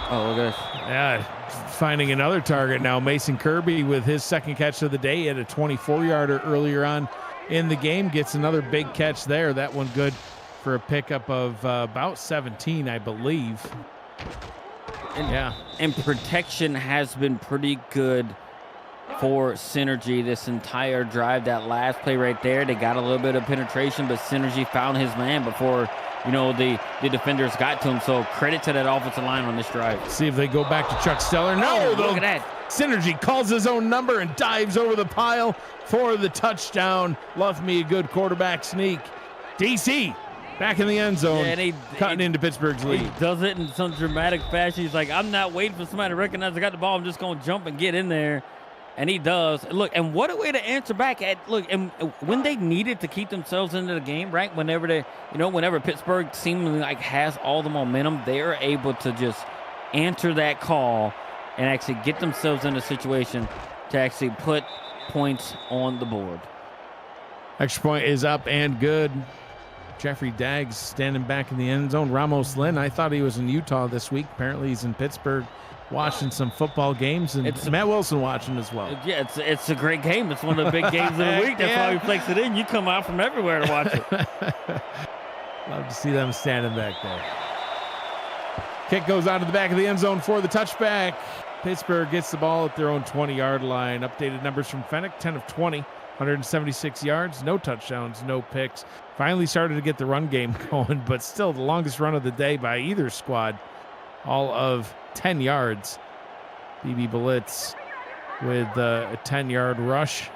Oh, look at this. Yeah, finding another target now. Mason Kirby with his second catch of the day. He had a 24-yarder earlier on in the game. Gets another big catch there. That one good for a pickup of about 17, I believe. And protection has been pretty good for Synergy this entire drive. That last play right there, they got a little bit of penetration, but Synergy found his man before, the defenders got to him. So credit to that offensive line on this drive. See if they go back to Chuck Stellar. No, look at that. Synergy calls his own number and dives over the pile for the touchdown. Love me a good quarterback sneak. DC back in the end zone, cutting into Pittsburgh's lead. He does it in some dramatic fashion. He's like, I'm not waiting for somebody to recognize I got the ball. I'm just going to jump and get in there. And he does. Look, and what a way to answer back at, and when they needed to keep themselves into the game, right? Whenever Pittsburgh seemingly has all the momentum, they're able to just answer that call and actually get themselves in a situation to actually put points on the board. Extra point is up and good. Jeffrey Daggs standing back in the end zone. Ramos Lynn, I thought he was in Utah this week. Apparently he's in Pittsburgh watching some football games, and Matt Wilson watching as well. Yeah, it's a great game. It's one of the big games of the week. That's why we flex it in. You come out from everywhere to watch it. Love to see them standing back there. Kick goes out to the back of the end zone for the touchback. Pittsburgh gets the ball at their own 20-yard line. Updated numbers from Fenwick, 10 of 20, 176 yards, no touchdowns, no picks. Finally started to get the run game going, but still the longest run of the day by either squad, all of 10 yards. BB Blitz with a 10-yard rush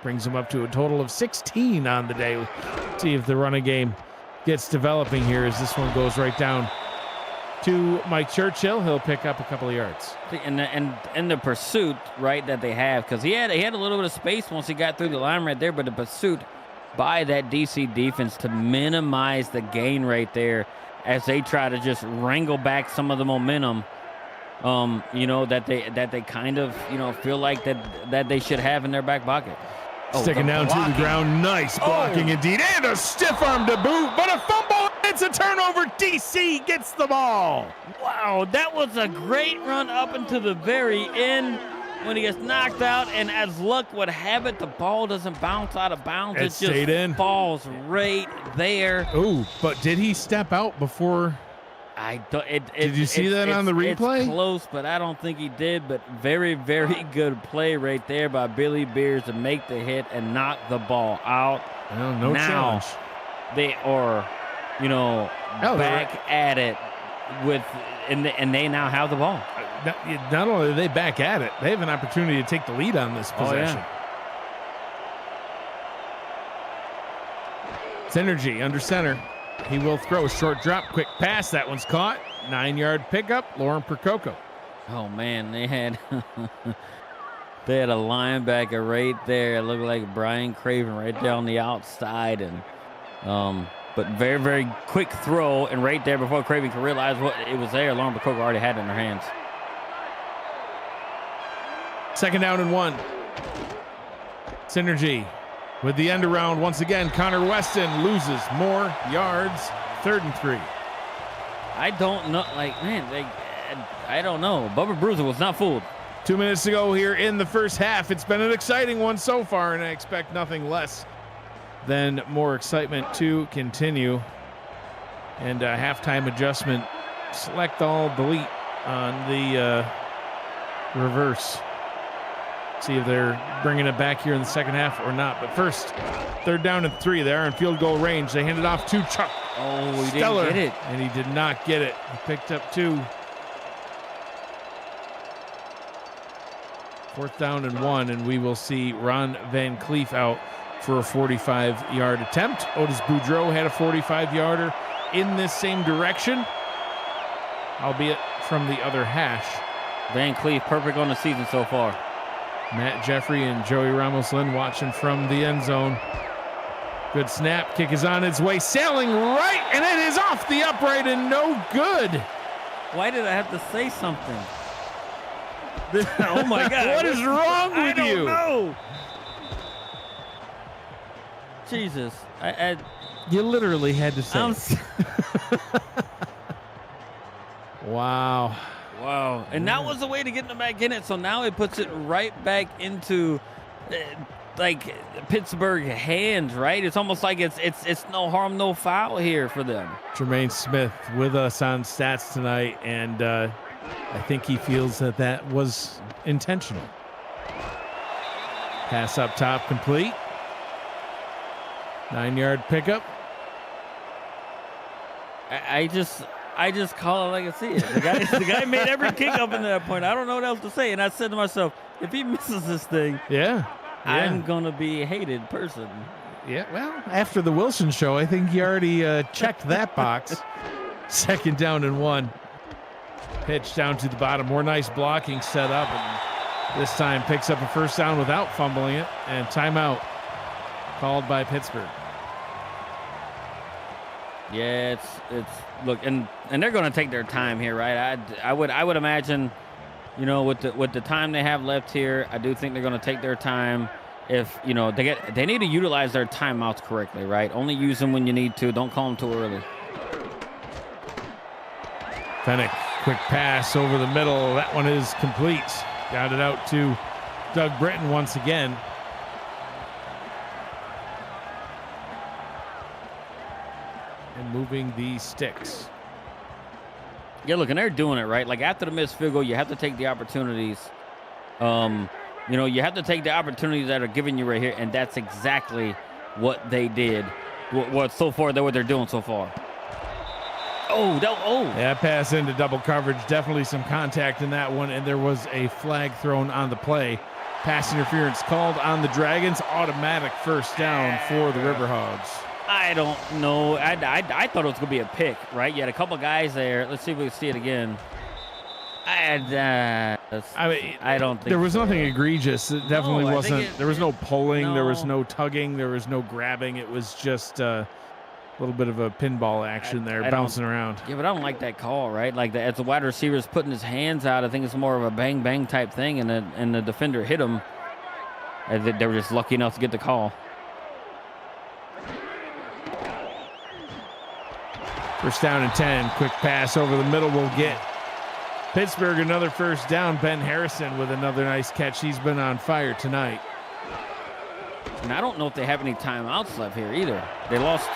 brings him up to a total of 16 on the day. Let's see if the running game gets developing here as this one goes right down to Mike Churchill. He'll pick up a couple of yards. And the pursuit, right, that they have, because he had a little bit of space once he got through the line right there, but the pursuit by that DC defense to minimize the gain right there as they try to just wrangle back some of the momentum, that they kind of, feel like that they should have in their back pocket. Sticking down to the ground. Nice blocking indeed. And a stiff arm to boot, but a fumble. It's a turnover. DC gets the ball. Wow, that was a great run up into the very end when he gets knocked out. And as luck would have it, the ball doesn't bounce out of bounds. It just falls right there. Oh, but did he step out before? Did you see that on the replay? It's close, but I don't think he did. But very, very good play right there by Billy Beers to make the hit and knock the ball out. Well, no challenge. They are, back at it and they now have the ball. Not only are they back at it, they have an opportunity to take the lead on this possession. Synergy under center. He will throw a short drop, quick pass. That one's caught. 9-yard pickup. Lauren Percoco. Oh man, they had a linebacker right there. It looked like Brian Craven right there on the outside, and but very, very quick throw, and right there before Craven could realize what it was there, Lauren Percoco already had it in her hands. 2nd down and 1. Synergy with the end around once again. Connor Weston loses more yards. 3rd and 3. I don't know. I don't know. Bubba Bruiser was not fooled. 2 minutes to go here in the first half. It's been an exciting one so far, and I expect nothing less than more excitement to continue. And a halftime adjustment. Select all, delete on the reverse. See if they're bringing it back here in the second half or not. But first, 3rd down and 3. They are in field goal range. They hand it off to Chuck Stellar, didn't get it. and he did not get it. He picked up 2. 4th down and 1, and we will see Ron Van Cleef out for a 45-yard attempt. Otis Boudreau had a 45-yarder in this same direction, albeit from the other hash. Van Cleef, perfect on the season so far. Matt Jeffrey and Joey Ramos-Lynn watching from the end zone. Good snap. Kick is on its way. Sailing right, and it is off the upright and no good. Why did I have to say something? Oh, my God. What is wrong with you? I don't know. Jesus. You literally had to say it. Wow. Wow. And that was the way to get them back in it. So now it puts it right back into Pittsburgh hands, right? It's almost like it's no harm, no foul here for them. Jermaine Smith with us on Stats tonight, and I think he feels that that was intentional. Pass up top complete. 9-yard pickup. I just call it like I see it. The guy made every kick up in that point. I don't know what else to say. And I said to myself, if he misses this thing, I'm going to be a hated person. Yeah, well, after the Wilson show, I think he already checked that box. 2nd down and 1. Pitch down to the bottom. More nice blocking set up. And this time picks up a 1st down without fumbling it. And timeout called by Pittsburgh. Yeah, it's look, and they're going to take their time here, right? I would imagine, with the time they have left here, I do think they're going to take their time. If they need to utilize their timeouts correctly, right? Only use them when you need to. Don't call them too early. Fennick, quick pass over the middle. That one is complete. Got it out to Doug Britton once again. And moving the sticks. Yeah, look, and they're doing it, right? Like, after the missed field goal, you have to take the opportunities. You have to take the opportunities that are given you right here, and that's exactly what they did. What so far, what they're doing so far. That pass into double coverage. Definitely some contact in that one, and there was a flag thrown on the play. Pass interference called on the Dragons. Automatic 1st down for the Riverhogs. I don't know. I thought it was going to be a pick, right? You had a couple guys there. Let's see if we can see it again. I don't think there was nothing egregious. It definitely wasn't. There was no pulling. No. There was no tugging. There was no grabbing. It was just a little bit of a pinball action there, bouncing around. Yeah, but I don't like that call, right? Like, as the wide receiver is putting his hands out, I think it's more of a bang bang type thing, and the defender hit him. They were just lucky enough to get the call. 1st down and 10. Quick pass over the middle will get Pittsburgh another 1st down. Ben Harrison with another nice catch. He's been on fire tonight. And I don't know if they have any timeouts left here either. They lost.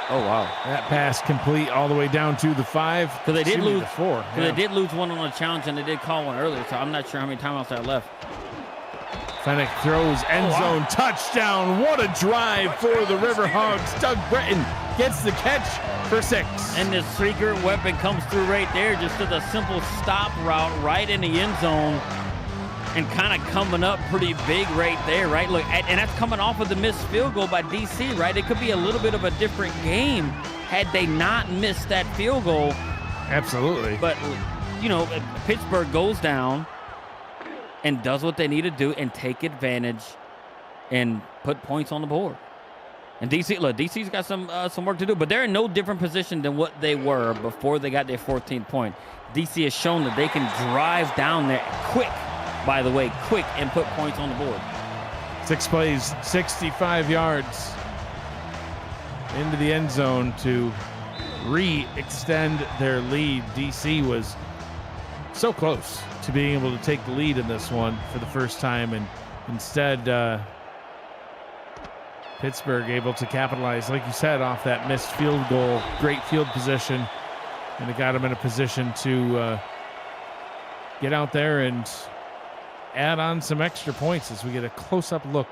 Oh, wow. That pass complete all the way down to the 5. Because they did lose the 4. Because they did lose one on a challenge, and they did call one earlier, so I'm not sure how many timeouts they have left. Fennick throws end zone touchdown. What a drive for the Riverhogs. Doug Britton gets the catch for 6. And this secret weapon comes through right there, just to the simple stop route right in the end zone, and kind of coming up pretty big right there, right? Look, and that's coming off of the missed field goal by DC, right? It could be a little bit of a different game had they not missed that field goal. Absolutely. But, Pittsburgh goes down and does what they need to do and take advantage and put points on the board. And DC's got some work to do, but they're in no different position than what they were before they got their 14th point. DC has shown that they can drive down there quick, and put points on the board. 6 plays, 65 yards into the end zone to re-extend their lead. DC was so close to being able to take the lead in this one for the first time, and instead Pittsburgh able to capitalize, like you said, off that missed field goal. Great field position, and it got them in a position to get out there and add on some extra points as we get a close-up look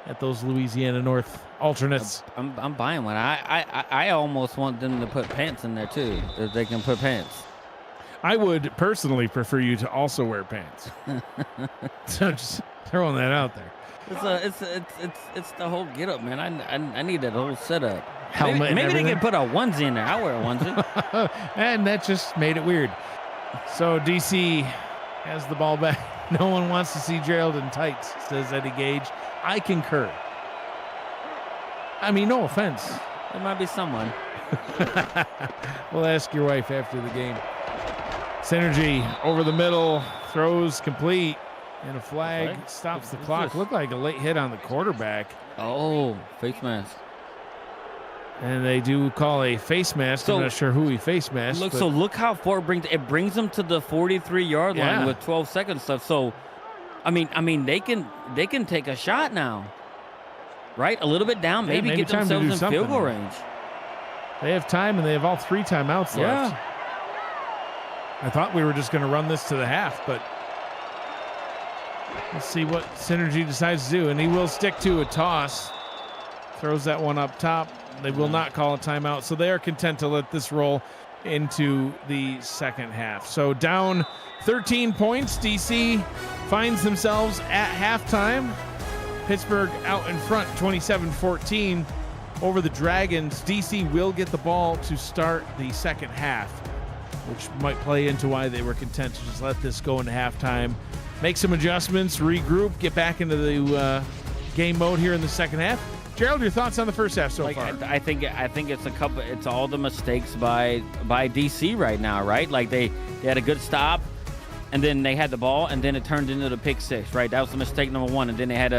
at those Louisiana North alternates. I'm buying one. I almost want them to put pants in there too, if they can put pants. I would personally prefer you to also wear pants. So just throwing that out there. It's the whole get up, man. I need that whole setup. Helmet. Maybe they can put a onesie in there. I wear a onesie. And that just made it weird. So DC has the ball back. No one wants to see Gerald in tights, says Eddie Gage. I concur. I mean, no offense. There might be someone. We'll ask your wife after the game. Synergy over the middle, throws complete, and a flag stops the clock. Looked like a late hit on the quarterback. Oh, face mask. And they do call a face mask. I'm not sure who he face masked. So look how far it brings them to the 43-yard line with 12 seconds left. So, I mean, they can take a shot now, right? A little bit down, maybe get themselves in field goal range. They have time, and they have all 3 timeouts left. I thought we were just going to run this to the half, but let's see what Synergy decides to do. And he will stick to a toss. Throws that one up top. They will not call a timeout, so they are content to let this roll into the second half. So down 13 points. DC finds themselves at halftime. Pittsburgh out in front 27-14 over the Dragons. DC will get the ball to start the second half, which might play into why they were content to just let this go into halftime, make some adjustments, regroup, get back into the game mode here in the second half. Gerald, your thoughts on the first half so far? I think it's all the mistakes by DC right now, right? Like they had a good stop, and then they had the ball, and then it turned into the pick six, right? That was the mistake number one, and then they had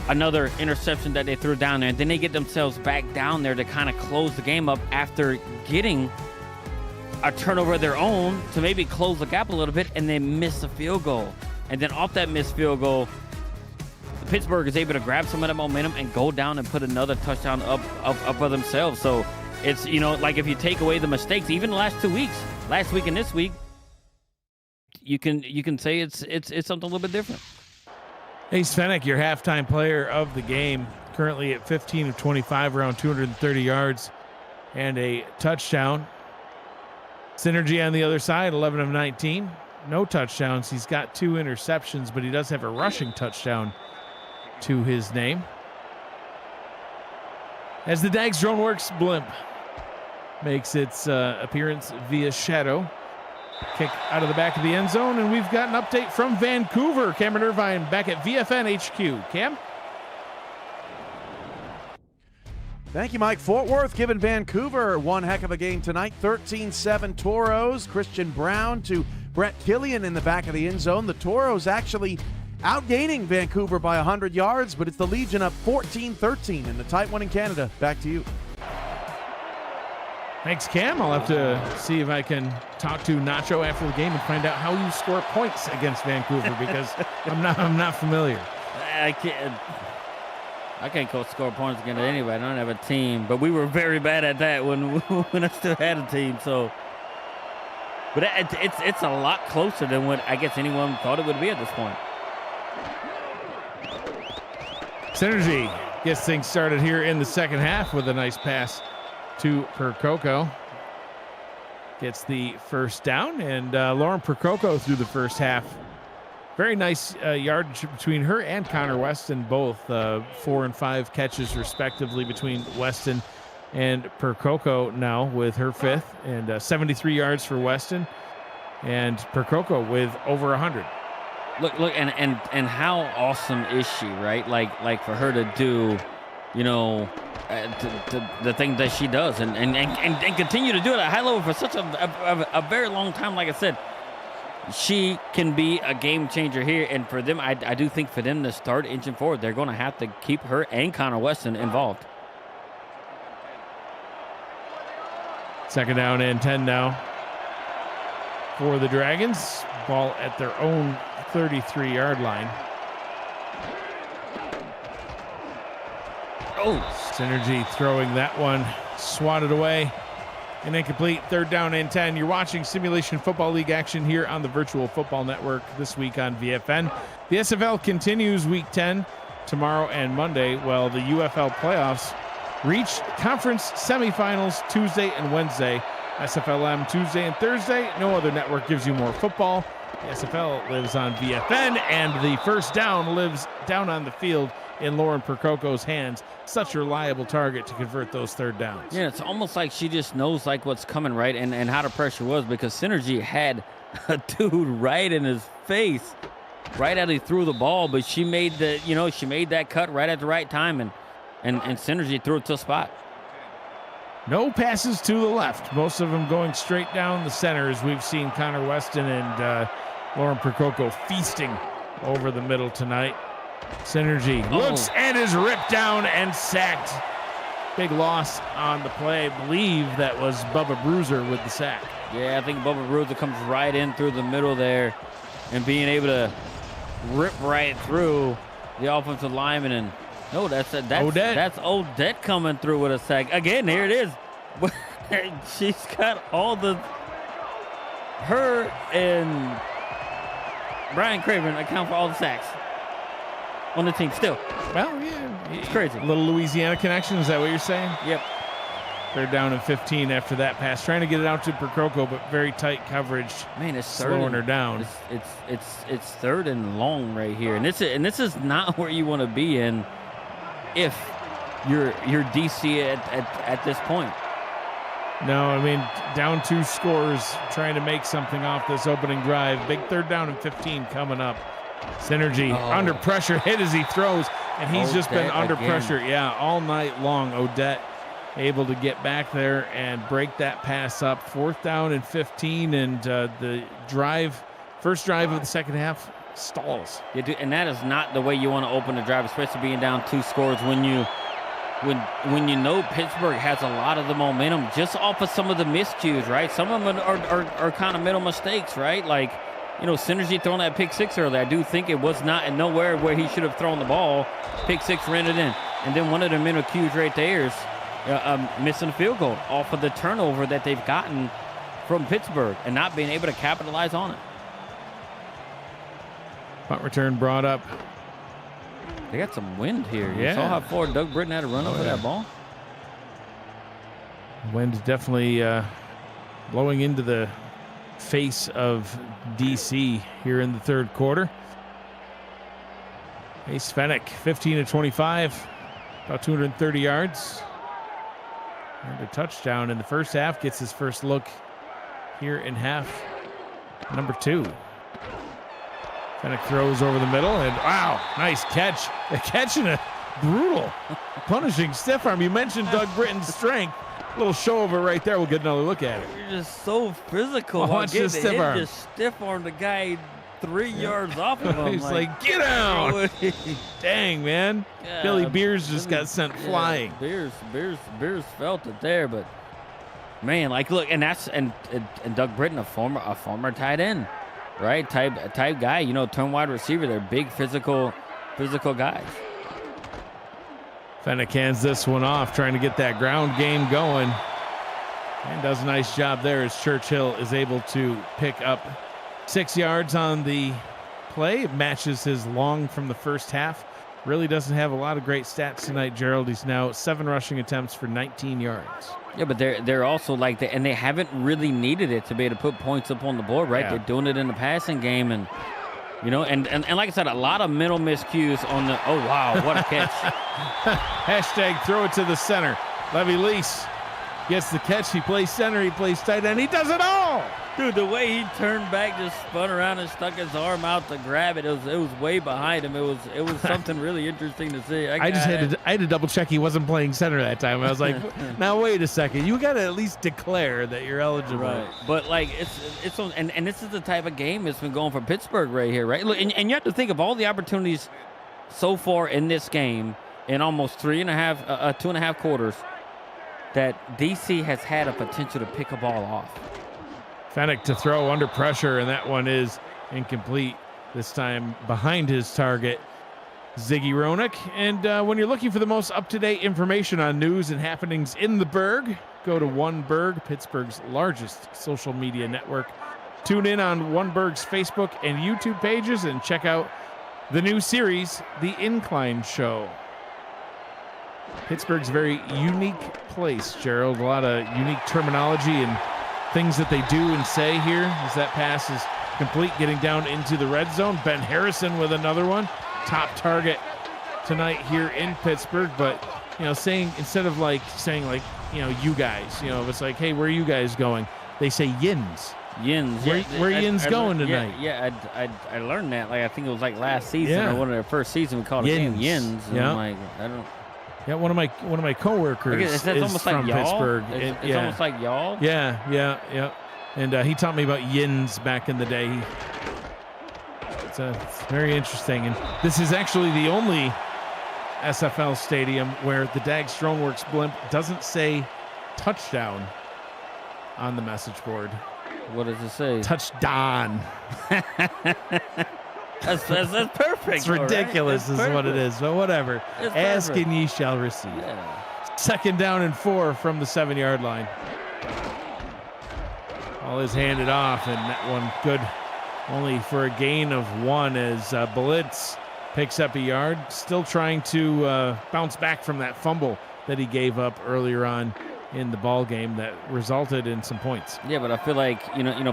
another interception that they threw down there, and then they get themselves back down there to kind of close the game up after getting a turnover of their own to maybe close the gap a little bit, and they miss a field goal. And then off that missed field goal, Pittsburgh is able to grab some of that momentum and go down and put another touchdown up for themselves. So it's, like if you take away the mistakes, even the last 2 weeks, last week and this week, you can say it's something a little bit different. Ace Fennick, your halftime player of the game, currently at 15 of 25, around 230 yards and a touchdown. Synergy on the other side, 11 of 19, no touchdowns. He's got 2 interceptions, but he does have a rushing touchdown to his name. As the Dags DroneWorks blimp makes its appearance via shadow. Kick out of the back of the end zone, and we've got an update from Vancouver. Cameron Irvine back at VFN HQ. Cam? Thank you, Mike. Fort Worth giving Vancouver one heck of a game tonight. 13-7 Toros. Christian Brown to Brett Killian in the back of the end zone. The Toros actually outgaining Vancouver by 100 yards, but it's the Legion up 14-13 in the tight one in Canada. Back to you. Thanks, Cam. I'll have to see if I can talk to Nacho after the game and find out how you score points against Vancouver, because I'm not familiar. I can't score points against anybody. I don't have a team, but we were very bad at that when I still had a team. So, but it's a lot closer than what I guess anyone thought it would be at this point. Synergy gets things started here in the second half with a nice pass to Percoco. Gets the first down, and Lauren Percoco through the first half. Very nice yardage between her and Connor Weston, both 4 and 5 catches respectively between Weston and Percoco now with her 5th, and 73 yards for Weston, and Percoco with over 100. Look, and how awesome is she, right? Like for her to do, the thing that she does, and continue to do it at a high level for such a very long time. Like I said, she can be a game changer here, and for them, I do think for them to start inching forward, they're going to have to keep her and Connor Weston involved. Second down and 10 now for the Dragons. Ball at their own 33-yard line. Oh, Synergy throwing that one, swatted away and incomplete. Third down and 10. You're watching Simulation Football League action here on the Virtual Football Network this week on VFN. The SFL continues week 10 tomorrow and Monday, while the UFL playoffs reach conference semifinals Tuesday and Wednesday. SFLM Tuesday and Thursday. No other network gives you more football. The SFL lives on VFN, and the first down lives down on the field in Lauren Percoco's hands. Such a reliable target to convert those third downs. Yeah, it's almost like she just knows what's coming, right? And how the pressure was, because Synergy had a dude right in his face right as he threw the ball, but she made that cut right at the right time, and Synergy threw it to a spot. No passes to the left. Most of them going straight down the center, as we've seen Connor Weston and Lauren Percoco feasting over the middle tonight. Synergy looks and is ripped down and sacked. Big loss on the play. I believe that was Bubba Bruiser with the sack. Yeah, I think Bubba Bruiser comes right in through the middle there and being able to rip right through the offensive lineman. And no, that's Odette coming through with a sack. Again, here it is. She's got all the her and Brian Craven account for all the sacks on the team still. Well, yeah. It's crazy. A little Louisiana connection, is that what you're saying? Yep. They're down in 15 after that pass. Trying to get it out to Percoco, but very tight coverage. Man, it's slowing her down. It's third and long right here. And this is not where you want to be in if you're DC at this point. No, I mean, down 2 scores, trying to make something off this opening drive. Big third down and 15 coming up. Synergy under pressure, hit as he throws, and he's just been under pressure, all night long. Odette able to get back there and break that pass up. 4th down and 15, and the first drive of the second half stalls. Yeah, dude, and that is not the way you want to open the drive, especially being down 2 scores when you know Pittsburgh has a lot of the momentum just off of some of the miscues, right? Some of them are kind of middle mistakes, right? Like, Synergy throwing that pick 6 earlier. I do think it was not in nowhere where he should have thrown the ball. Pick 6 ran it in. And then one of the middle cues right there is missing a field goal off of the turnover that they've gotten from Pittsburgh and not being able to capitalize on it. Punt return brought up. They got some wind here. Yeah. You saw how far Doug Britton had to run over that ball? Wind definitely blowing into the face of DC here in the third quarter. Ace Fennick, 15 of 25, about 230 yards. And a touchdown in the first half. Gets his first look here in half number 2. Fennick throws over the middle, and wow, nice catch. A catch and a brutal, punishing stiff arm. You mentioned Doug Britton's strength. A little show of it right there. We'll get another look at it. You're just so physical. Watch this stiff arm. Just stiff arm the guy 3 yards off of him. He's like, get out. Dang, man. God, Billy Beers just got sent flying. Beers felt it there, but man, like, look, and that's and Doug Britton, a former tight end, right? Type guy, turn wide receiver. They're big physical guys. Fennick hands this one off, trying to get that ground game going. And does a nice job there as Churchill is able to pick up 6 yards on the play. It matches his long from the first half. Really doesn't have a lot of great stats tonight, Gerald. He's now 7 rushing attempts for 19 yards. Yeah, but they're also like and they haven't really needed it to be able to put points up on the board, right? Yeah. They're doing it in the passing game, and and like I said, a lot of middle miscues on the. Oh wow, what a catch! Hashtag throw it to the center. Levy Lease gets the catch. He plays center. He plays tight end. He does it all. Dude, the way he turned back, just spun around and stuck his arm out to grab it, it was way behind him. It was something really interesting to see. I had to double check he wasn't playing center that time. I was like, now wait a second, you got to at least declare that you're eligible. Right. But like it's and this is the type of game that's been going for Pittsburgh right here, right? Look, and you have to think of all the opportunities so far in this game in almost 2.5 quarters that DC has had a potential to pick a ball off. Fennick to throw under pressure, and that one is incomplete. This time behind his target, Ziggy Roenick. And when you're looking for the most up-to-date information on news and happenings in the Berg, go to One Berg, Pittsburgh's largest social media network. Tune in on One Berg's Facebook and YouTube pages and check out the new series, The Incline Show. Pittsburgh's a very unique place, Gerald. A lot of unique terminology and things that they do and say here as that pass is complete, getting down into the red zone. Ben Harrison with another one. Top target tonight here in Pittsburgh. But, saying, instead of saying you guys, if it's like, hey, where are you guys going? They say yins. Yins. Where Yins going tonight? I learned that. I think it was last season or one of their first season we called it Yins. And I'm like, I don't. Yeah, one of my coworkers is from Pittsburgh. It's almost like y'all. Yeah. And he taught me about yins back in the day. It's very interesting. And this is actually the only SFL stadium where the Dag Stroneworks blimp doesn't say touchdown on the message board. What does it say? Touchdown. That's perfect. It's ridiculous, right? Is what it is. But whatever. Ask and ye shall receive. Yeah. 2nd down and 4 from the 7-yard line. Ball is handed off, and that one good only for a gain of 1 as Blitz picks up a yard. Still trying to bounce back from that fumble that he gave up earlier on in the ball game that resulted in some points. Yeah, but I feel like,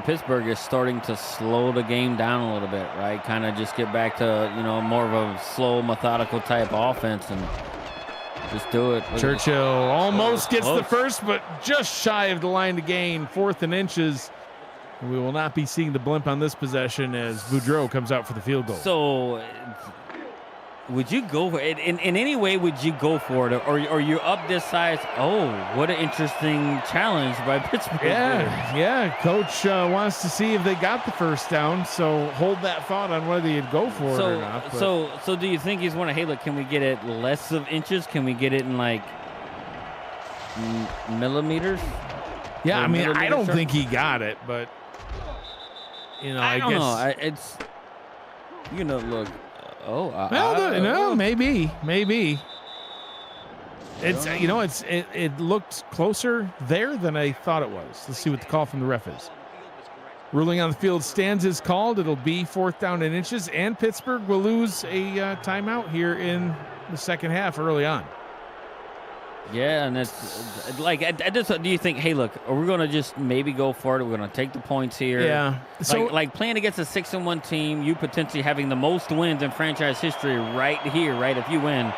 Pittsburgh is starting to slow the game down a little bit, right? Kind of just get back to, more of a slow, methodical type offense and just do it. Churchill almost gets the first, but just shy of the line to gain. 4th and inches. We will not be seeing the blimp on this possession as Boudreaux comes out for the field goal. So, would you go for it? In any way, would you go for it? Or you're up this size? Oh, what an interesting challenge by Pittsburgh. Yeah. Coach wants to see if they got the first down, so hold that thought on whether you'd go for it or not. But. So do you think he's wondering, hey, look, can we get it less of inches? Can we get it in like millimeters? Yeah, I mean, I don't think he got it, but I don't guess. know. It's, look. Oh, no, maybe. It's it looked closer there than I thought it was. Let's see what the call from the ref is. Ruling on the field stands is called. It'll be 4th down and inches, and Pittsburgh will lose a timeout here in the second half early on. Yeah, and it's like, do you think, hey, look, are we going to just maybe go for it? We're going to take the points here. Yeah. So, like playing against a 6-1 team, you potentially having the most wins in franchise history right here, right? If you win,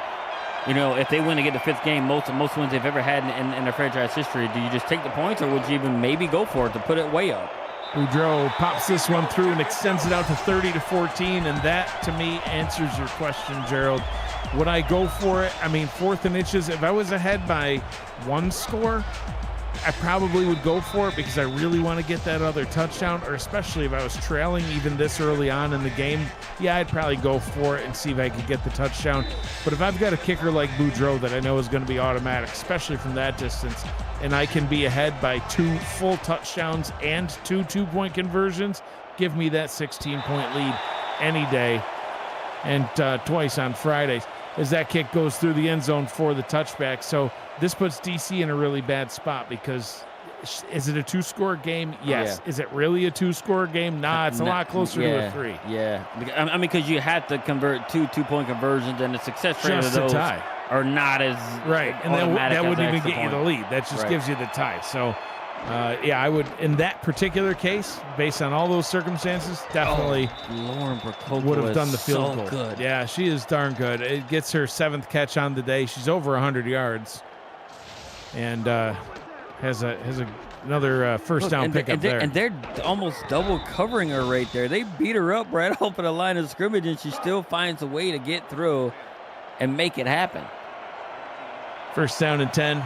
if they win to get the 5th game, most wins they've ever had in their franchise history, do you just take the points, or would you even maybe go for it to put it way up? Boudreaux pops this one through and extends it out to 30-14, and that, to me, answers your question, Gerald. Would I go for it? I mean, 4th and inches, if I was ahead by 1 score, I probably would go for it because I really want to get that other touchdown, or especially if I was trailing even this early on in the game. Yeah, I'd probably go for it and see if I could get the touchdown. But if I've got a kicker like Boudreaux that I know is going to be automatic, especially from that distance, and I can be ahead by 2 full touchdowns and 2 2-point conversions, give me that 16-point lead any day, and twice on Fridays, as that kick goes through the end zone for the touchback. So this puts DC in a really bad spot because is it a 2-score game? Yes. Yeah. Is it really a 2-score game? Nah, it's a lot closer to a 3. Yeah. I mean, because you have to convert 2 2-point conversions, and the success rate of those are not as right. And that wouldn't even get you the lead. That just gives you the tie. So, I would, in that particular case, based on all those circumstances, definitely Lauren Procopa would have done the field goal. Good. Yeah, she is darn good. It gets her 7th catch on the day. She's over 100 yards, and has another first down pickup there. And they're almost double covering her right there. They beat her up right off of the line of scrimmage, and she still finds a way to get through and make it happen. First down and 10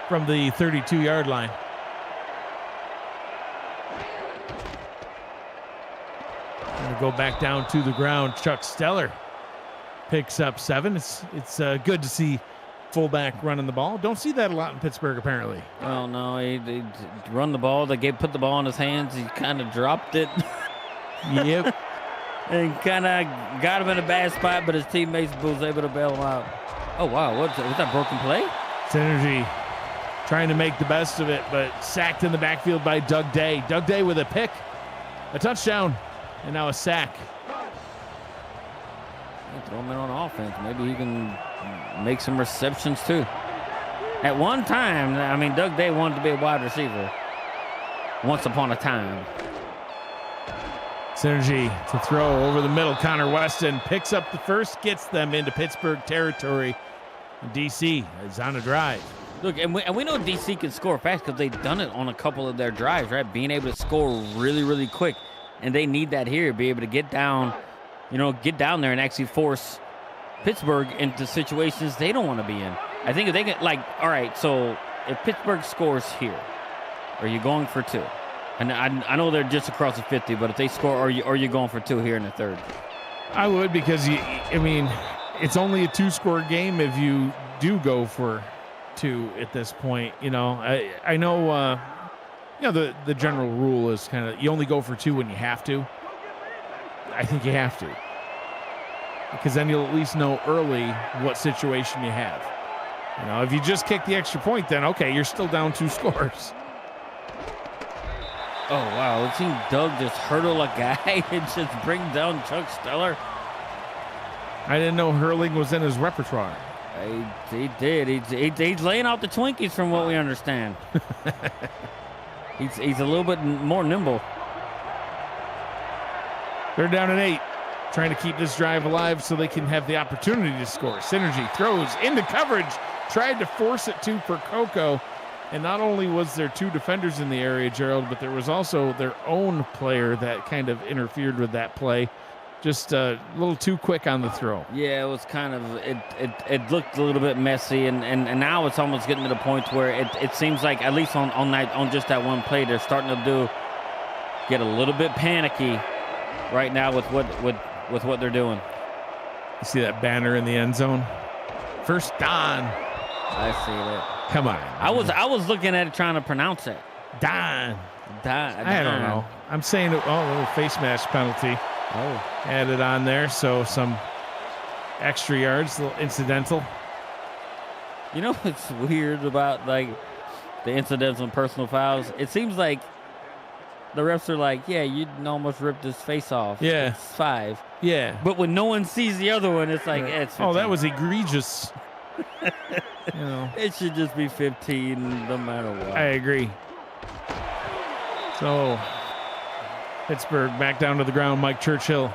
from the 32-yard line. Going to go back down to the ground. Chuck Steller picks up 7. It's good to see fullback running the ball. Don't see that a lot in Pittsburgh, apparently. Well, no, he run the ball. They put the ball in his hands. He kind of dropped it. Yep. And kind of got him in a bad spot, but his teammates was able to bail him out. Oh, wow. Was that broken play? Synergy trying to make the best of it, but sacked in the backfield by Doug Day. Doug Day with a pick, a touchdown, and now a sack. Throw him in on offense. Maybe he can make some receptions too. At one time, I mean, Doug Day wanted to be a wide receiver. Once upon a time. Synergy to throw over the middle. Connor Weston picks up the first, gets them into Pittsburgh territory. DC is on a drive. Look, and we know DC can score fast because they've done it on a couple of their drives, right? Being able to score really, really quick. And they need that here, be able to get down there and actually force Pittsburgh into situations they don't want to be in. I think if they get, all right, so if Pittsburgh scores here, are you going for 2? And I know they're just across the 50, but if they score, are you going for 2 here in the third? I would, because it's only a 2-score game if you do go for 2 at this point. I know the general rule is kind of you only go for 2 when you have to. I think you have to, because then you'll at least know early what situation you have. If you just kick the extra point, then okay, you're still down 2 scores. Oh, wow. We've seen Doug just hurdle a guy and just bring down Chuck Stellar. I didn't know hurling was in his repertoire. He did. He's laying out the Twinkies from what we understand. He's a little bit more nimble. They're down an 8, trying to keep this drive alive so they can have the opportunity to score. Synergy throws into coverage, tried to force it to Percoco. And not only was there 2 defenders in the area, Gerald, but there was also their own player that kind of interfered with that play. Just a little too quick on the throw. Yeah, it was kind of, it looked a little bit messy, and now it's almost getting to the point where it seems like, at least on just that one play, they're starting to get a little bit panicky right now with what they're doing. You see that banner in the end zone? First down. I see that. Come on. I was looking at it trying to pronounce it. Don. I don't know. I'm saying, a little face mask penalty. Oh. Added on there, so some extra yards, a little incidental. You know what's weird about, like, the incidental and personal fouls? It seems like the refs are like, yeah, you almost ripped his face off. Yeah. It's 5. Yeah. But when no one sees the other one, it's like, it's 15. Oh, that was egregious. It should just be 15 no matter what. I agree. So, Pittsburgh back down to the ground. Mike Churchill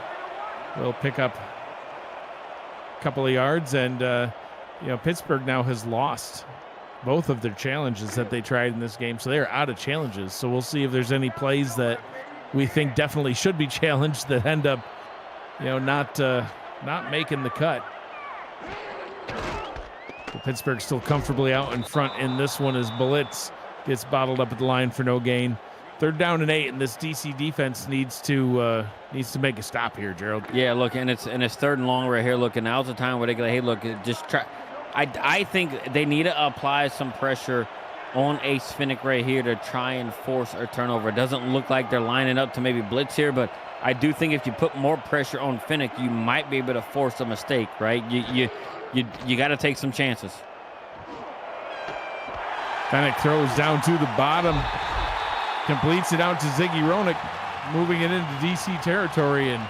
will pick up a couple of yards. And, Pittsburgh now has lost both of their challenges that they tried in this game. So they're out of challenges. So we'll see if there's any plays that we think definitely should be challenged that end up, not making the cut. Pittsburgh still comfortably out in front in this one as Blitz gets bottled up at the line for no gain. 3rd down and 8, and this DC defense needs to make a stop here, Gerald. Yeah, look, and it's 3rd and long right here. Look, and now's the time where they go, hey, look, just try. I think they need to apply some pressure on Ace Finnick right here to try and force a turnover. It doesn't look like they're lining up to maybe blitz here, but I do think if you put more pressure on Finnick, you might be able to force a mistake, right? You got to take some chances. Finnick throws down to the bottom, completes it out to Ziggy Roenick, moving it into DC territory, and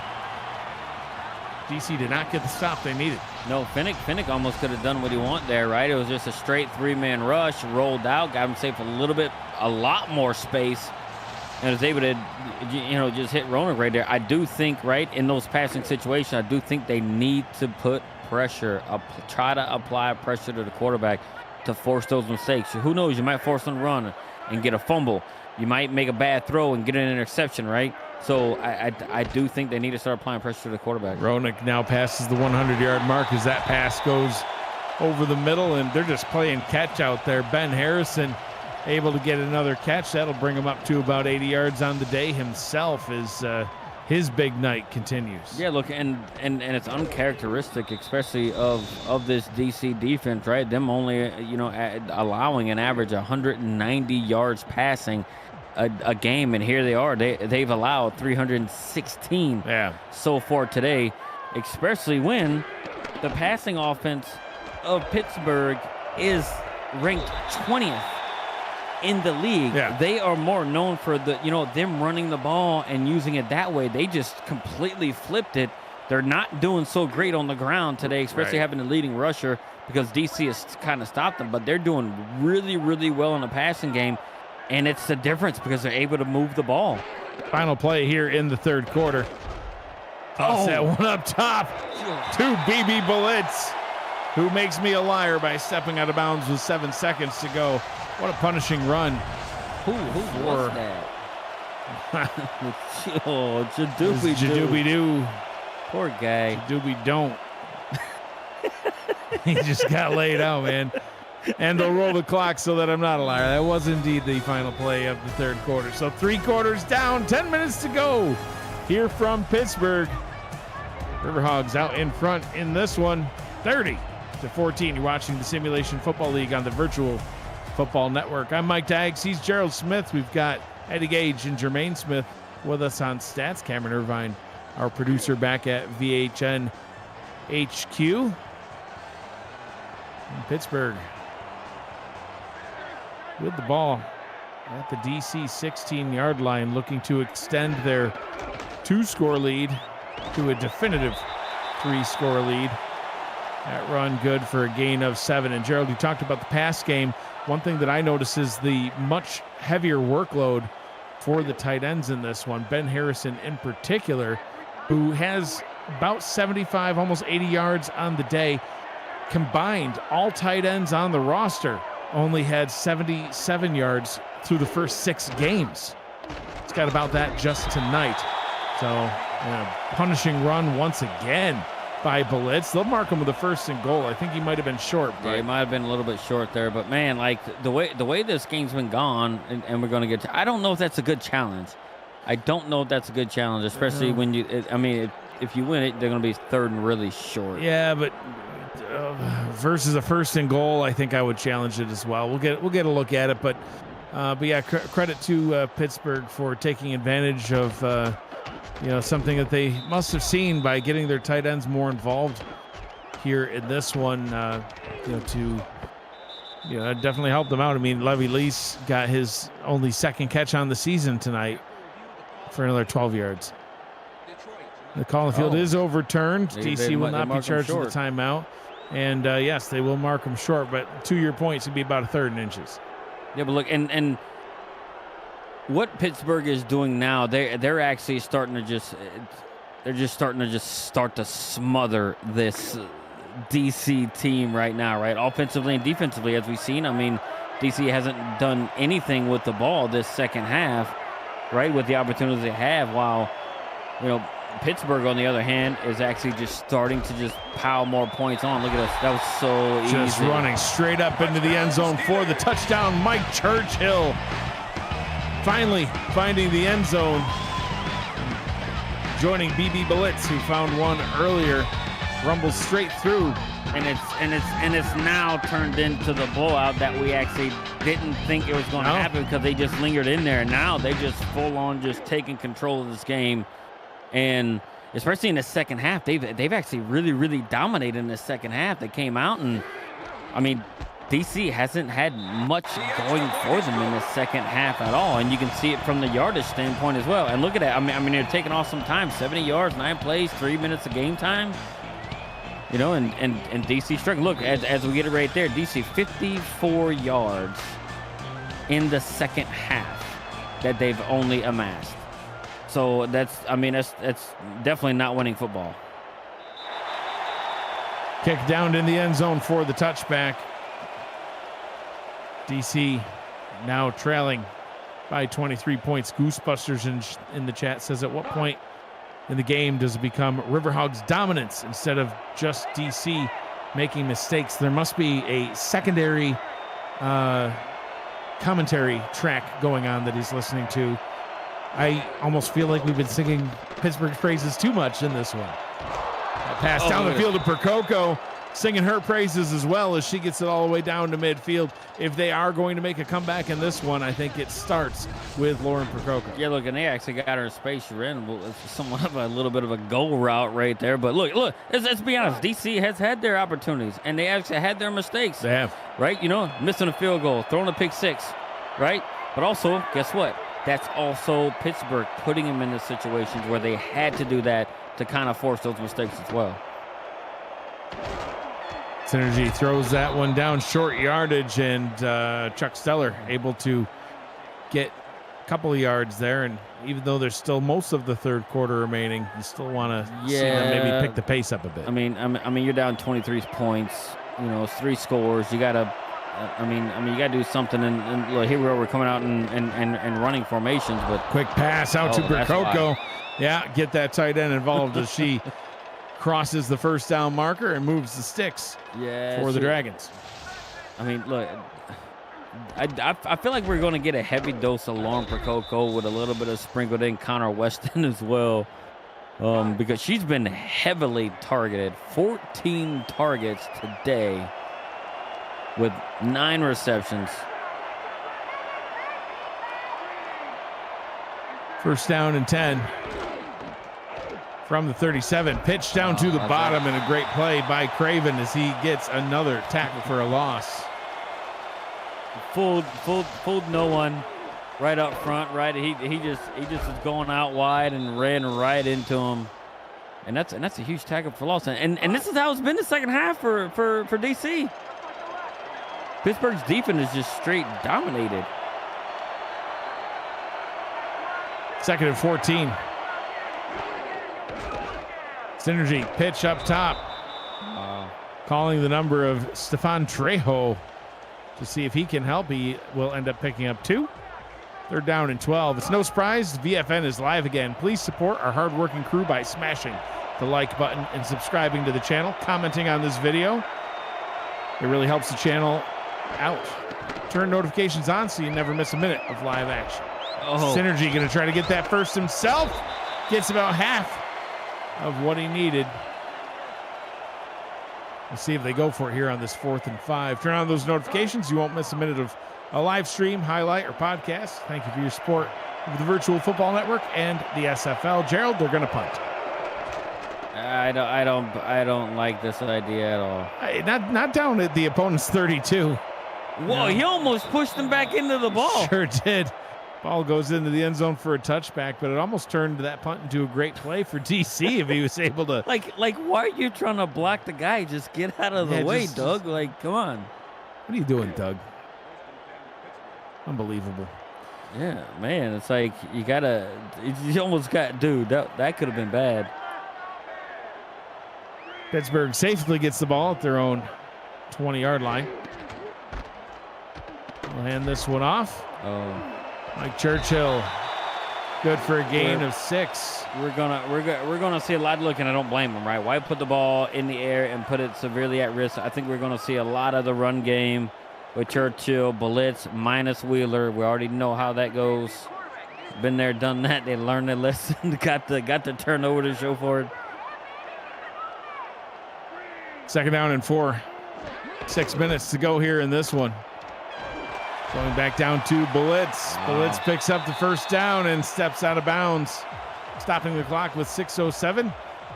DC did not get the stop they needed. No, Finnick almost could have done what he wanted there, right? It was just a straight 3-man rush, rolled out, got him safe a lot more space, and was able to, just hit Roenick right there. I do think, right, in those passing situations, I do think they need to put pressure, try to apply pressure to the quarterback to force those mistakes. Who knows, you might force them to run and get a fumble. You might make a bad throw and get an interception, right? So I do think they need to start applying pressure to the quarterback. Roenick now passes the 100-yard mark as that pass goes over the middle, and they're just playing catch out there. Ben Harrison able to get another catch. That'll bring him up to about 80 yards on the day himself as his big night continues. Yeah, look, and it's uncharacteristic, especially of this DC defense, right? Them only, allowing an average 190 yards passing a game, and here they are. They've allowed 316 so far today, especially when the passing offense of Pittsburgh is ranked 20th in the league. Yeah. They are more known for them running the ball and using it that way. They just completely flipped it. They're not doing so great on the ground today, especially having the leading rusher, because DC has kind of stopped them, but they're doing really, really well in the passing game. And it's the difference because they're able to move the ball. Final play here in the 3rd quarter. Toss that one up top to BB Blitz, who makes me a liar by stepping out of bounds with 7 seconds to go. What a punishing run. Who was that? Jadooby-doo. Poor guy. Jadooby-don't. He just got laid out, man. And they'll roll the clock so that I'm not a liar. That was indeed the final play of the 3rd quarter. So 3 quarters down, 10 minutes to go here from Pittsburgh. Riverhogs out in front in this one, 30-14. You're watching the Simulation Football League on the Virtual Football Network. I'm Mike Daggs. He's Gerald Smith. We've got Eddie Gage and Jermaine Smith with us on Stats. Cameron Irvine, our producer, back at VHN HQ. In Pittsburgh with the ball at the DC 16-yard line, looking to extend their 2-score lead to a definitive 3-score lead. That run good for a gain of 7. And Gerald, you talked about the pass game. One thing that I notice is the much heavier workload for the tight ends in this one. Ben Harrison in particular, who has about 75, almost 80 yards on the day. Combined, all tight ends on the roster only had 77 yards through the first 6 games. It's got about that just tonight. So, punishing run once again by Blitz. They'll mark him with a 1st and goal. I think he might have been short. But yeah, he might have been a little bit short there. But, man, like, the way this game's been gone, and we're going to get to – I don't know if that's a good challenge. I don't know if that's a good challenge, especially when you if you win it, they're going to be 3rd and really short. Yeah, but versus a 1st and goal, I think I would challenge it as well. We'll get a look at it. But yeah, credit to Pittsburgh for taking advantage of something that they must have seen by getting their tight ends more involved here in this one. To definitely help them out. I mean, Levy Lease got his only 2nd catch on the season tonight for another 12 yards. The call on the field is overturned. DC will not be charged with a timeout. And yes, they will mark them short, but to your point, it's going to be about a 3rd and inches. Yeah, but look, and what Pittsburgh is doing now, they're actually starting to start to smother this DC team right now, right? Offensively and defensively, as we've seen. I mean, DC hasn't done anything with the ball this second half, right? With the opportunities they have, while Pittsburgh, on the other hand, is actually just starting to just pile more points on. Look at us. That was so easy. Just running straight up into the end zone for the touchdown. Mike Churchill finally finding the end zone. Joining BB Blitz, who found one earlier. Rumbles straight through. And it's now turned into the blowout that we actually didn't think it was going to happen, because they just lingered in there. Now they just full on just taking control of this game. And especially in the second half, they've actually really, really dominated in the second half. They came out, and I mean, DC hasn't had much going for them in the second half at all. And you can see it from the yardage standpoint as well. And look at that. I mean, they're taking off some time. 70 yards, 9 plays, 3 minutes of game time. And DC struck. Look, as we get it right there, DC 54 yards in the second half that they've only amassed. So that's definitely not winning football. Kick down in the end zone for the touchback. DC now trailing by 23 points. Goosebusters in the chat says, at what point in the game does it become Riverhogs dominance instead of just DC making mistakes? There must be a secondary commentary track going on that he's listening to. I almost feel like we've been singing Pittsburgh's praises too much in this one. A pass down the field to Percoco, singing her praises as well as she gets it all the way down to midfield. If they are going to make a comeback in this one, I think it starts with Lauren Percoco. Yeah, look, and they actually got her in space. You're in. It's somewhat of a little bit of a goal route right there. But look, let's be honest. DC has had their opportunities, and they actually had their mistakes. They have. Right? Missing a field goal, throwing a pick 6, right? But also, guess what? That's also Pittsburgh putting them in the situations where they had to do that to kind of force those mistakes as well. Synergy throws that one down short yardage, and Chuck Steller able to get a couple of yards there. And even though there's still most of the third quarter remaining, you still want to see them maybe pick the pace up a bit. I mean, you're down 23 points. 3 scores. You gotta. you got to do something, and here we're coming out and running formations. But quick pass out to Percoco. Yeah, get that tight end involved as she crosses the first down marker and moves the sticks for the Dragons. I mean, look, I feel like we're going to get a heavy dose of Lauren Percoco with a little bit of sprinkled in Connor Weston as well, because she's been heavily targeted. 14 targets today, with 9 receptions. First down and 10 from the 37. Pitch down to the bottom, and a great play by Craven as he gets another tackle for a loss. Fooled no one. right up front, right? He just is going out wide and ran right into him. And that's a huge tackle for loss. And this is how it's been the second half for DC. Pittsburgh's defense is just straight dominated. 2nd and 14. Synergy pitch up top. Calling the number of Stefan Trejo to see if he can help. He will end up picking up 2. 3rd down and 12. It's no surprise VFN is live again. Please support our hardworking crew by smashing the like button and subscribing to the channel, commenting on this video. It really helps the channel out. Turn notifications on so you never miss a minute of live action. Synergy going to try to get that first himself. Gets about half of what he needed. We'll see if they go for it here on this 4th and 5. Turn on those notifications. You won't miss a minute of a live stream, highlight, or podcast. Thank you for your support of the Virtual Football Network and the SFL. Gerald, they're going to punt. I don't like this idea at all. Not down at the opponent's 32. Whoa, No. he almost pushed him back into the ball. Sure did. Ball goes into the end zone for a touchback, but it almost turned that punt into a great play for DC if he was able to. Like, why are you trying to block the guy? Just get out of the way, Doug. Like, come on. What are you doing, Doug? Unbelievable. Yeah, man. It's like you almost got, dude, that could have been bad. Pittsburgh safely gets the ball at their own 20-yard line. We'll hand this one off. Oh. Mike Churchill, good for a gain of 6. We're gonna see a lot of looking. I don't blame him, right? Why put the ball in the air and put it severely at risk? I think we're gonna see a lot of the run game with Churchill, blitz minus Wheeler. We already know how that goes. Been there, done that. They learned their lesson. got the turnover to show for it. 2nd down and 4. 6 minutes to go here in this one. Going back down to Blitz. Wow. Blitz picks up the first down and steps out of bounds, stopping the clock with 6:07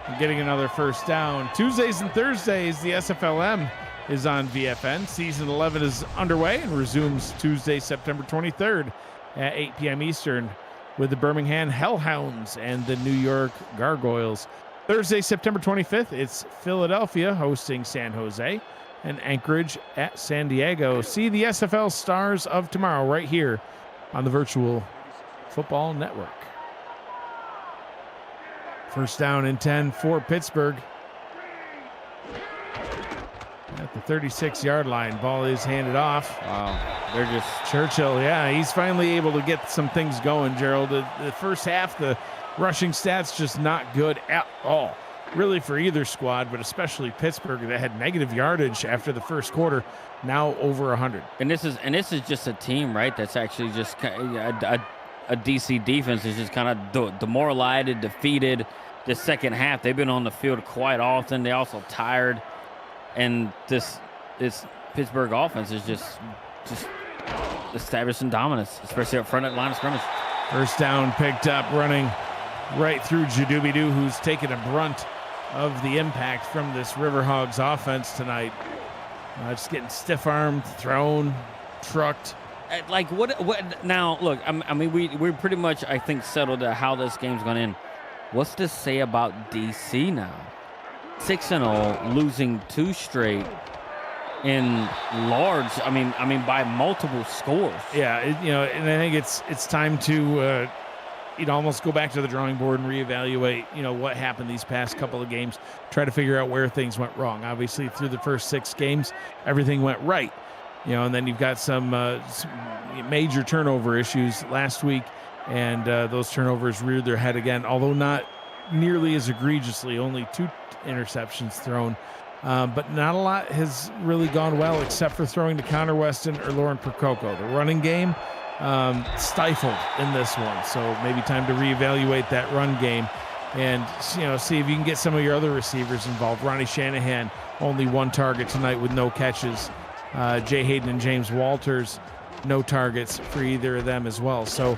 and getting another first down. Tuesdays and Thursdays, the SFLM is on VFN. Season 11 is underway and resumes Tuesday, September 23rd at 8 p.m. Eastern with the Birmingham Hellhounds and the New York Gargoyles. Thursday, September 25th, it's Philadelphia hosting San Jose and Anchorage at San Diego. See the SFL Stars of Tomorrow right here on the Virtual Football Network. First down and 10 for Pittsburgh. At the 36-yard line, ball is handed off. Wow, they're just Churchill, yeah, he's finally able to get some things going, Gerald. The first half, the rushing stats just not good at all. Really for either squad, but especially Pittsburgh that had negative yardage after the first quarter, now over 100. And this is just a team, right? That's actually just a DC defense is just kind of demoralized, defeated. The second half, they've been on the field quite often. They're also tired, and this Pittsburgh offense is just establishing dominance, especially up front at line of scrimmage. First down picked up, running right through Jadoobidoo, who's taken a brunt of the impact from this Riverhogs offense tonight. Just getting stiff-armed, thrown, trucked. Like what now? Look, I mean, we're pretty much, I think, settled at how this game's going to end. What's to say about DC now? 6-0, losing 2 straight in large. I mean, by multiple scores. Yeah, and I think it's time to almost go back to the drawing board and reevaluate, what happened these past couple of games. Try to figure out where things went wrong. Obviously, through the first 6 games, everything went right. And then you've got some major turnover issues last week, and those turnovers reared their head again, although not nearly as egregiously, only 2 interceptions thrown. But not a lot has really gone well except for throwing to Connor Weston or Lauren Percoco. The running game stifled in this one, so maybe time to reevaluate that run game and see if you can get some of your other receivers involved. Ronnie Shanahan, only 1 target tonight with no catches. Jay Hayden and James Walters, no targets for either of them as well. So,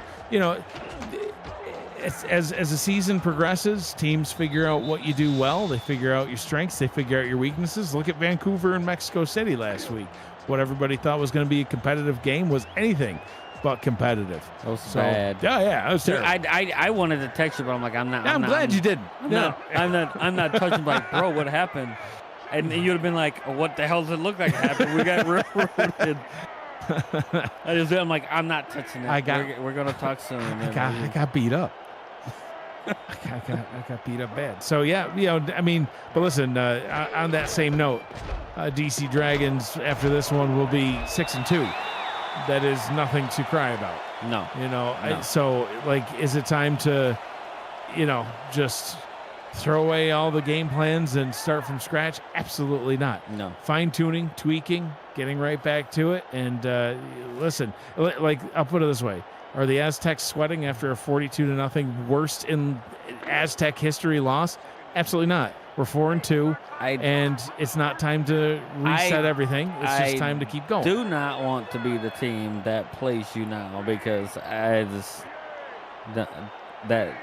as the season progresses, teams figure out what you do well. They figure out your strengths. They figure out your weaknesses. Look at Vancouver and Mexico City last week. What everybody thought was going to be a competitive game was anything but competitive. That was bad. Yeah, I was terrible. I wanted to text you, but I'm like, I'm not. I'm glad you didn't. I'm not touching. Like, bro, what happened? And you'd have been like, what the hell does it look like happened? We got rooted. I'm like, I'm not touching that. We're gonna talk soon. I got beat up. I got beat up bad. So yeah, but listen. On that same note, DC Dragons after this one will be 6-2. That is nothing to cry about. No. No. So like, is it time to, just throw away all the game plans and start from scratch? Absolutely not. No. Fine tuning, tweaking, getting right back to it. And listen, like, I'll put it this way. Are the Aztecs sweating after a 42-0 worst in Aztec history loss? Absolutely not. We're 4-2, and it's not time to reset everything. It's just time to keep going. I do not want to be the team that plays you now, because that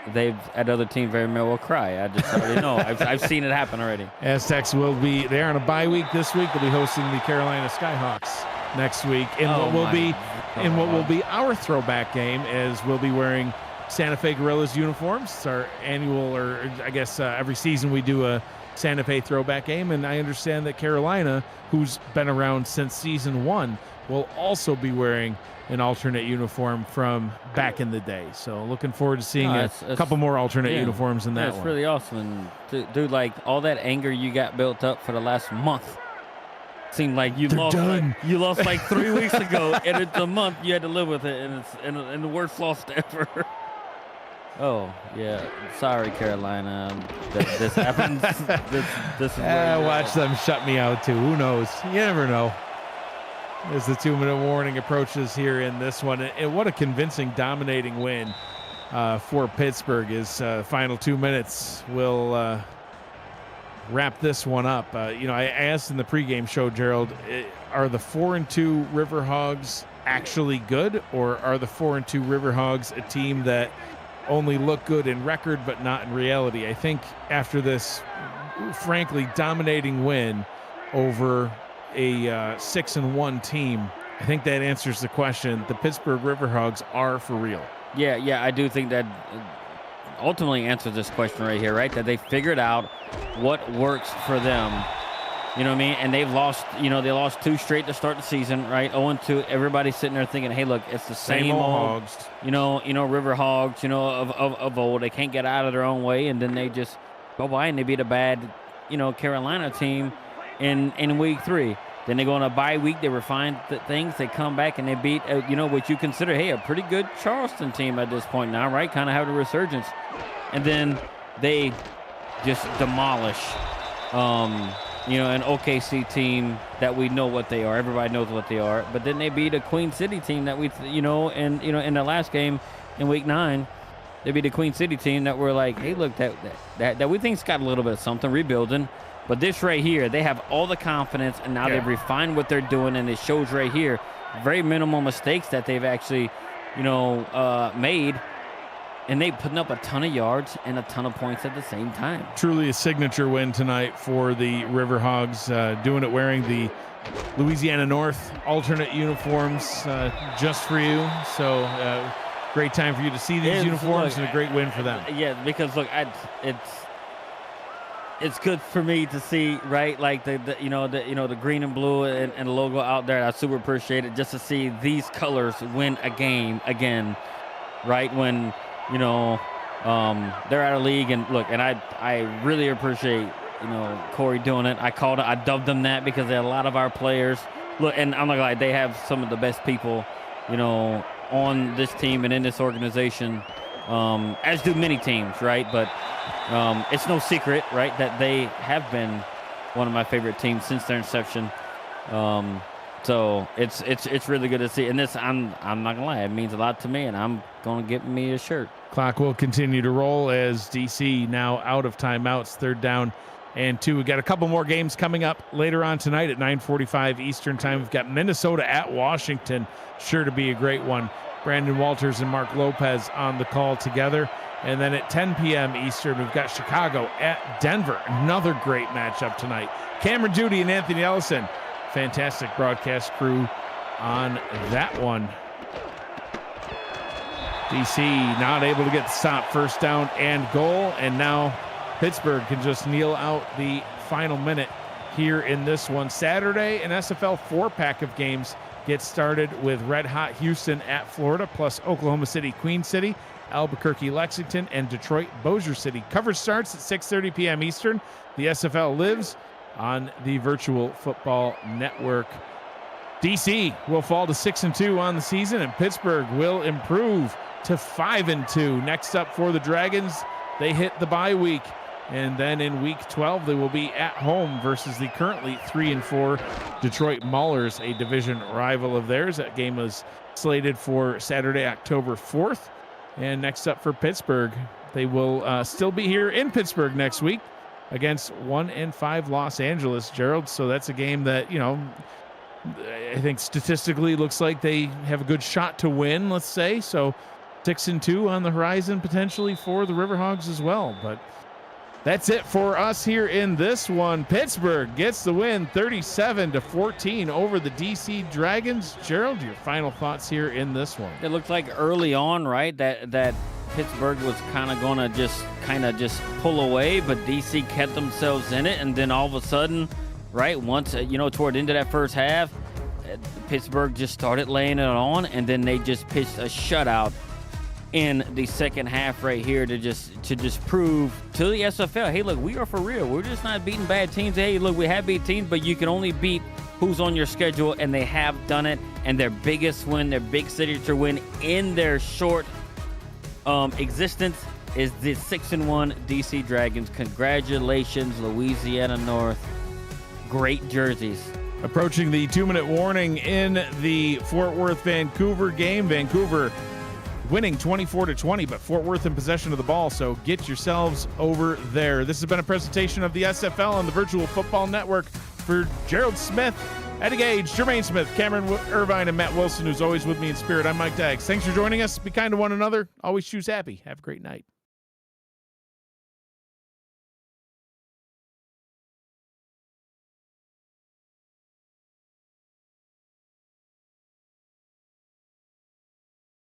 other team very well will cry. I just already know. I've seen it happen already. Aztecs will be there on a bye week this week. They'll be hosting the Carolina Skyhawks next week in what will be our throwback game, as we'll be wearing Santa Fe Gorillas uniforms. It's our annual, or I guess every season we do a Santa Fe throwback game, and I understand that Carolina, who's been around since season 1, will also be wearing an alternate uniform from back in the day. So looking forward to seeing a couple more alternate uniforms in that one. It's really awesome. And dude, like, all that anger you got built up for the last month seemed like you lost like 3 weeks ago, and it's a month you had to live with it, and it's the worst loss ever. Oh, yeah. Sorry, Carolina. This happens. This is watch them shut me out, too. Who knows? You never know. As the 2-minute warning approaches here in this one. And what a convincing, dominating win for Pittsburgh. Is final 2 minutes will wrap this one up. I asked in the pregame show, Gerald, are the 4-2 Riverhogs actually good, or are the 4-2 Riverhogs a team that only look good in record but not in reality? I think after this, frankly, dominating win over a 6-1 team, I think that answers the question. The Pittsburgh Riverhogs are for real. Yeah, I do think that ultimately answers this question right here, right? That they figured out what works for them. You know what I mean? And they've lost, they lost 2 straight to start the season, right? 0-2. Everybody's sitting there thinking, hey, look, it's the same old Hogs. Riverhogs, of old. They can't get out of their own way, and then they just go by and they beat a bad, Carolina team in week 3. Then they go on a bye week. They refine things. They come back and they beat, what you consider, hey, a pretty good Charleston team at this point now, right? Kind of have a resurgence. And then they just demolish, an OKC team that we know what they are. Everybody knows what they are. But then they beat a Queen City team that in the last game in week 9, they beat a Queen City team that we're like, hey, look, that we think's got a little bit of something, rebuilding. But this right here, they have all the confidence, and now they've refined what they're doing, and it shows right here. Very minimal mistakes that they've actually, made, and they putting up a ton of yards and a ton of points at the same time. Truly a signature win tonight for the Riverhogs, doing it wearing the Louisiana North alternate uniforms just for you. So great time for you to see these uniforms, and a great win for them. Yeah, because look, it's good for me to see, right? Like the green and blue and the logo out there. I super appreciate it, just to see these colors win a game again, right? When they're out of league, and look, and I really appreciate Corey doing it. I dubbed them that because they're a lot of our players. Look, and I'm not gonna lie, they have some of the best people, on this team and in this organization, as do many teams, right? But it's no secret, right, that they have been one of my favorite teams since their inception. So it's really good to see. And this, I'm not gonna lie, it means a lot to me, and I'm gonna get me a shirt. Clock will continue to roll as DC now out of timeouts, 3rd down and 2. We've got a couple more games coming up later on tonight at 9:45 Eastern time. We've got Minnesota at Washington, sure to be a great one. Brandon Walters and Mark Lopez on the call together. And then at 10 p.m. Eastern, we've got Chicago at Denver. Another great matchup tonight. Cameron Judy and Anthony Ellison. Fantastic broadcast crew on that one. DC not able to get the stop, first down and goal, and now Pittsburgh can just kneel out the final minute here in this one. Saturday, an SFL 4-pack of games gets started with Red Hot Houston at Florida, plus Oklahoma City, Queen City, Albuquerque, Lexington, and Detroit, Bossier City. Coverage starts at 6:30 p.m. Eastern. The SFL lives on the Virtual Football Network. DC will fall to 6-2 on the season, and Pittsburgh will improve to 5-2. Next up for the Dragons, they hit the bye week, and then in week 12 they will be at home versus the currently 3-4 Detroit Maulers, a division rival of theirs. That game was slated for Saturday, October 4th. And next up for Pittsburgh, they will still be here in Pittsburgh next week against 1-5 Los Angeles, Gerald. So that's a game that, you know, I think statistically looks like they have a good shot to win, let's say. So 6-2 on the horizon potentially for the Riverhogs as well. But that's it for us here in this one. Pittsburgh gets the win 37-14 over the DC Dragons. Gerald, your final thoughts here in this one. It looked like early on, right, that Pittsburgh was kind of going to just pull away, but DC kept themselves in it, and then all of a sudden, right, once, toward the end of that first half, Pittsburgh just started laying it on, and then they just pitched a shutout in the second half right here to just prove to the SFL, hey, look, we are for real. We're just not beating bad teams. Hey, look, we have beat teams, but you can only beat who's on your schedule, and they have done it. And their biggest win, their big signature win in their short existence is the 6-1 DC Dragons. Congratulations, Louisiana North. Great jerseys. Approaching the 2-minute warning in the Fort Worth-Vancouver game. Vancouver winning 24-20, but Fort Worth in possession of the ball, so get yourselves over there. This has been a presentation of the SFL on the Virtual Football Network. For Gerald Smith, Eddie Gage, Jermaine Smith, Cameron Irvine, and Matt Wilson, who's always with me in spirit, I'm Mike Daggs. Thanks for joining us. Be kind to one another. Always choose happy. Have a great night.